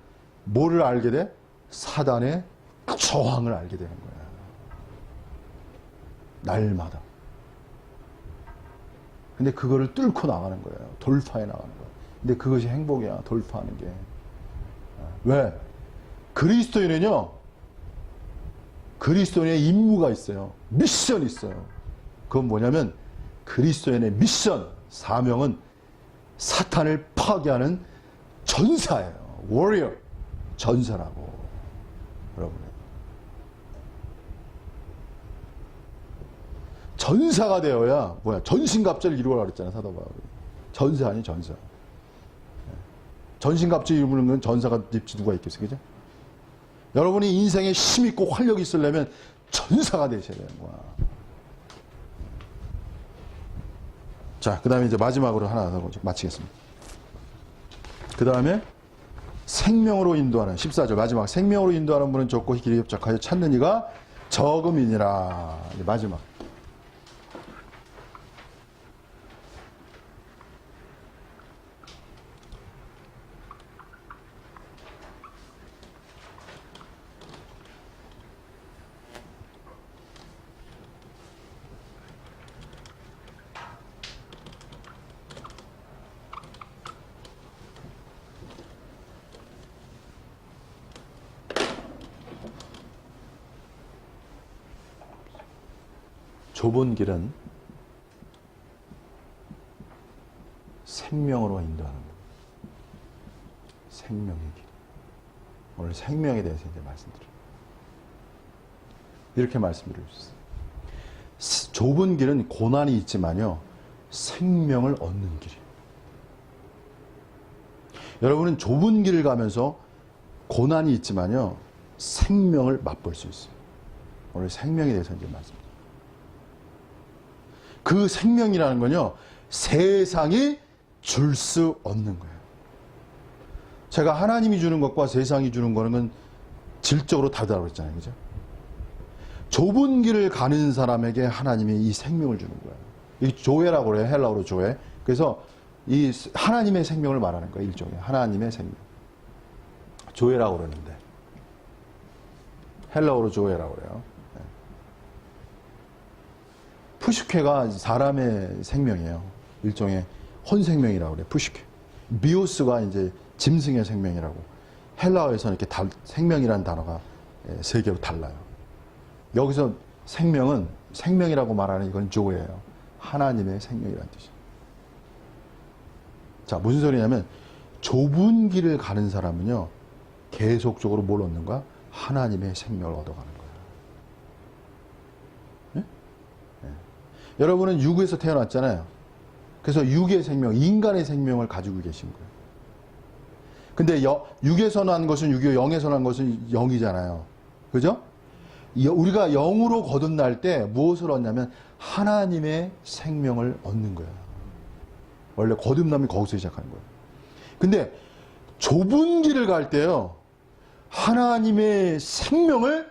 S1: 뭐를 알게 돼? 사단의 저항을 알게 되는 거야. 날마다. 근데 그거를 뚫고 나가는 거예요. 돌파해 나가는 거예요. 근데 그것이 행복이야. 돌파하는 게. 왜? 그리스도인은요. 그리스도인의 임무가 있어요. 미션이 있어요. 그건 뭐냐면 그리스도인의 미션, 사명은 사탄을 파괴하는 전사예요. 워리어. 전사라고. 여러분. 전사가 되어야 뭐야? 전신갑주를 이루어라 그랬잖아요. 사도 바울이. 전사 아니 전사. 전신갑주 이루는 건 전사가 누가 있겠어요. 그죠? 여러분이 인생에 힘 있고 활력이 있으려면 전사가 되셔야 되는 거야. 자, 그 다음에 이제 마지막으로 하나 더 마치겠습니다. 그 다음에 생명으로 인도하는 14절 마지막 생명으로 인도하는 분은 좁고 길이 협착하여 찾는 이가 적음이니라. 마지막. 좁은 길은 생명으로 인도하는 것. 생명의 길. 오늘 생명에 대해서 이제 말씀드려요. 이렇게 말씀드릴 수 있어요. 좁은 길은 고난이 있지만요. 생명을 얻는 길이에요. 여러분은 좁은 길을 가면서 고난이 있지만요. 생명을 맛볼 수 있어요. 오늘 생명에 대해서 이제 말씀드려요. 그 생명이라는 건요, 세상이 줄 수 없는 거예요. 제가 하나님이 주는 것과 세상이 주는 거는 질적으로 다르다고 했잖아요. 그죠? 좁은 길을 가는 사람에게 하나님이 이 생명을 주는 거예요. 이 조회라고 그래요. 헬라어로 조회. 그래서 이 하나님의 생명을 말하는 거예요. 일종의. 하나님의 생명. 조회라고 그러는데. 헬라어로 조회라고 그래요. 푸시케가 사람의 생명이에요. 일종의 혼생명이라고 그래요. 푸시케. 미오스가 이제 짐승의 생명이라고. 헬라어에서는 이렇게 생명이라는 단어가 세 개로 달라요. 여기서 생명은 생명이라고 말하는 이건 조예요. 하나님의 생명이라는 뜻이에요. 자, 무슨 소리냐면 좁은 길을 가는 사람은요. 계속적으로 뭘 얻는가? 하나님의 생명을 얻어가는 거예요. 여러분은 육에서 태어났잖아요. 그래서 육의 생명, 인간의 생명을 가지고 계신 거예요. 근데 육에서 난 것은 육이고 영에서 난 것은 영이잖아요. 그죠? 우리가 영으로 거듭날 때 무엇을 얻냐면 하나님의 생명을 얻는 거야. 원래 거듭남이 거기서 시작하는 거예요. 근데 좁은 길을 갈 때요. 하나님의 생명을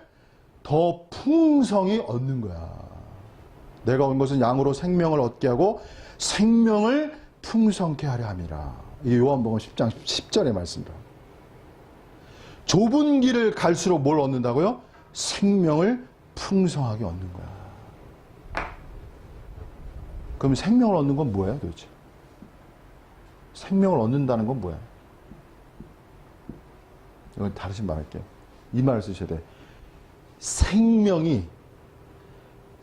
S1: 더 풍성히 얻는 거야. 내가 온 것은 양으로 생명을 얻게 하고 생명을 풍성케 하려 함이라. 이게 요한복음 10장 10절의 말씀입니다. 좁은 길을 갈수록 뭘 얻는다고요? 생명을 풍성하게 얻는 거야. 그럼 생명을 얻는 건 뭐예요 도대체? 생명을 얻는다는 건 뭐야? 이건 다르게 말할게요. 이 말을 쓰셔야 돼. 생명이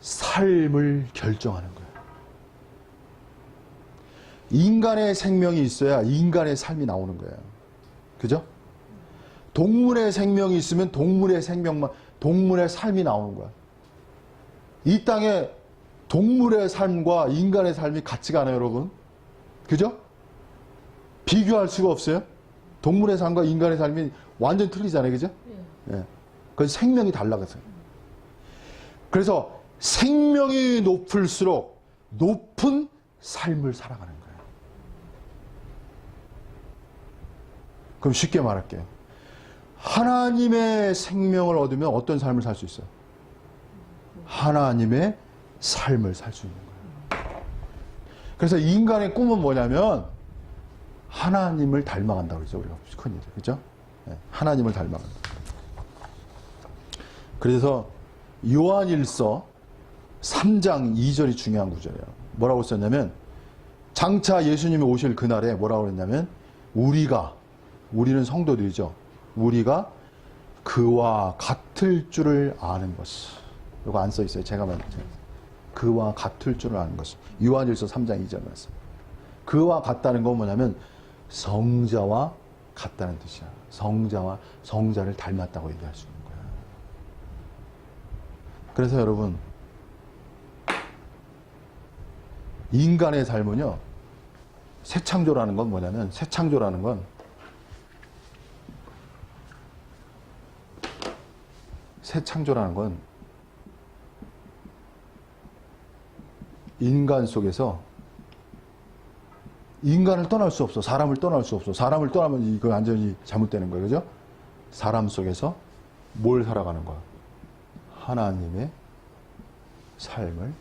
S1: 삶을 결정하는 거예요. 인간의 생명이 있어야 인간의 삶이 나오는 거예요. 그죠? 동물의 생명이 있으면 동물의 생명만, 동물의 삶이 나오는 거야. 이 땅에 동물의 삶과 인간의 삶이 같지가 않아요, 여러분. 그죠? 비교할 수가 없어요. 동물의 삶과 인간의 삶이 완전 틀리잖아요, 그죠? 예. 그건 생명이 달라서요. 그래서 생명이 높을수록 높은 삶을 살아가는 거예요. 그럼 쉽게 말할게요. 하나님의 생명을 얻으면 어떤 삶을 살 수 있어요? 하나님의 삶을 살 수 있는 거예요. 그래서 인간의 꿈은 뭐냐면 하나님을 닮아간다고 그러죠. 우리가 흔히. 그죠? 하나님을 닮아간다. 그래서 요한일서 3장 2절이 중요한 구절이에요. 뭐라고 썼냐면 장차 예수님이 오실 그날에 뭐라고 그랬냐면 우리는 성도들이죠. 우리가 그와 같을 줄을 아는 것이. 이거 안 써 있어요. 제가 말했죠. 그와 같을 줄을 아는 것이. 요한일서 3장 2절 말씀. 그와 같다는 건 뭐냐면 성자와 같다는 뜻이야. 성자를 닮았다고 얘기할 수 있는 거야. 그래서 여러분, 인간의 삶은요, 새 창조라는 건 뭐냐면, 인간 속에서 인간을 떠날 수 없어. 사람을 떠날 수 없어. 사람을 떠나면 이거 완전히 잘못되는 거예요. 그죠? 사람 속에서 뭘 살아가는 거야? 하나님의 삶을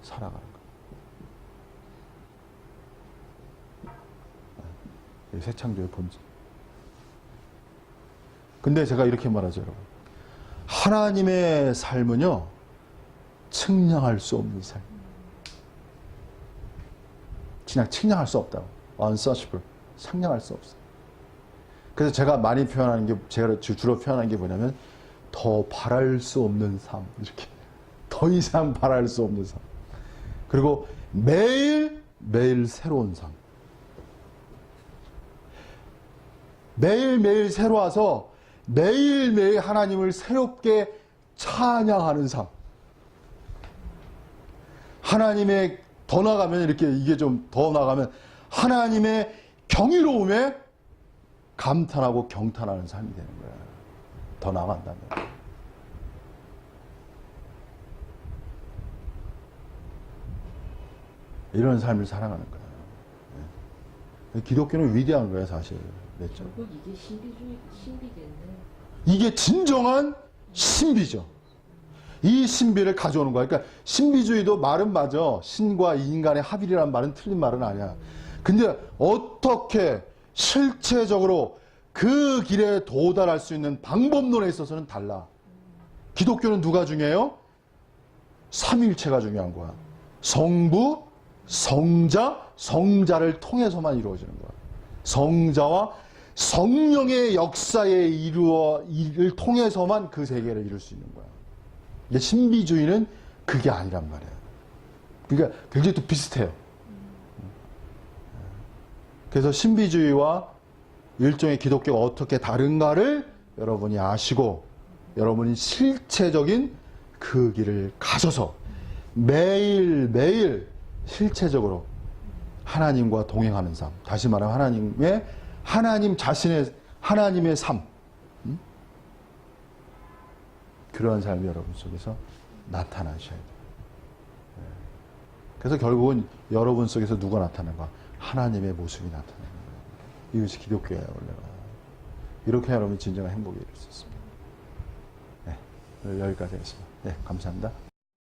S1: 살아가는 거야. 새 창조의 본질. 근데 제가 이렇게 말하죠, 여러분. 하나님의 삶은요, 측량할 수 없는 삶. 그냥 측량할 수 없다고. unsearchable. 상량할 수 없어. 그래서 제가 많이 표현하는 게, 제가 주로 표현하는 게 뭐냐면, 더 바랄 수 없는 삶. 이렇게. 더 이상 바랄 수 없는 삶. 그리고 매일 새로운 삶. 매일매일 새로워서 매일매일 하나님을 새롭게 찬양하는 삶. 하나님의 더 나가면 이렇게 이게 좀 더 나가면 하나님의 경이로움에 감탄하고 경탄하는 삶이 되는 거야. 더 나간다면. 이런 삶을 살아가는 거야. 기독교는 위대한 거야, 사실. 그렇죠?
S2: 결국 이게 신비겠네.
S1: 이게 진정한 신비죠. 이 신비를 가져오는 거야. 그러니까 신비주의도 말은 맞아. 신과 인간의 합일이라는 말은 틀린 말은 아니야. 근데 어떻게 실체적으로 그 길에 도달할 수 있는 방법론에 있어서는 달라. 기독교는 누가 중요해요? 삼위일체가 중요한 거야. 성부, 성자, 성자를 통해서만 이루어지는 거야. 성자와 성령의 역사에 이를 통해서만 그 세계를 이룰 수 있는 거야. 신비주의는 그게 아니란 말이야. 그러니까 굉장히 또 비슷해요. 그래서 신비주의와 일종의 기독교가 어떻게 다른가를 여러분이 아시고 여러분이 실체적인 그 길을 가셔서 매일매일 실체적으로 하나님과 동행하는 삶. 다시 말하면 하나님 자신의 하나님의 삶. 그러한 삶이 여러분 속에서 나타나셔야 돼요. 그래서 결국은 여러분 속에서 누가 나타나는가? 하나님의 모습이 나타나는 거예요. 이것이 기독교예요, 원래가. 이렇게 여러분이 진정한 행복에 이룰 수 있습니다. 네, 여기까지 하겠습니다. 네, 감사합니다.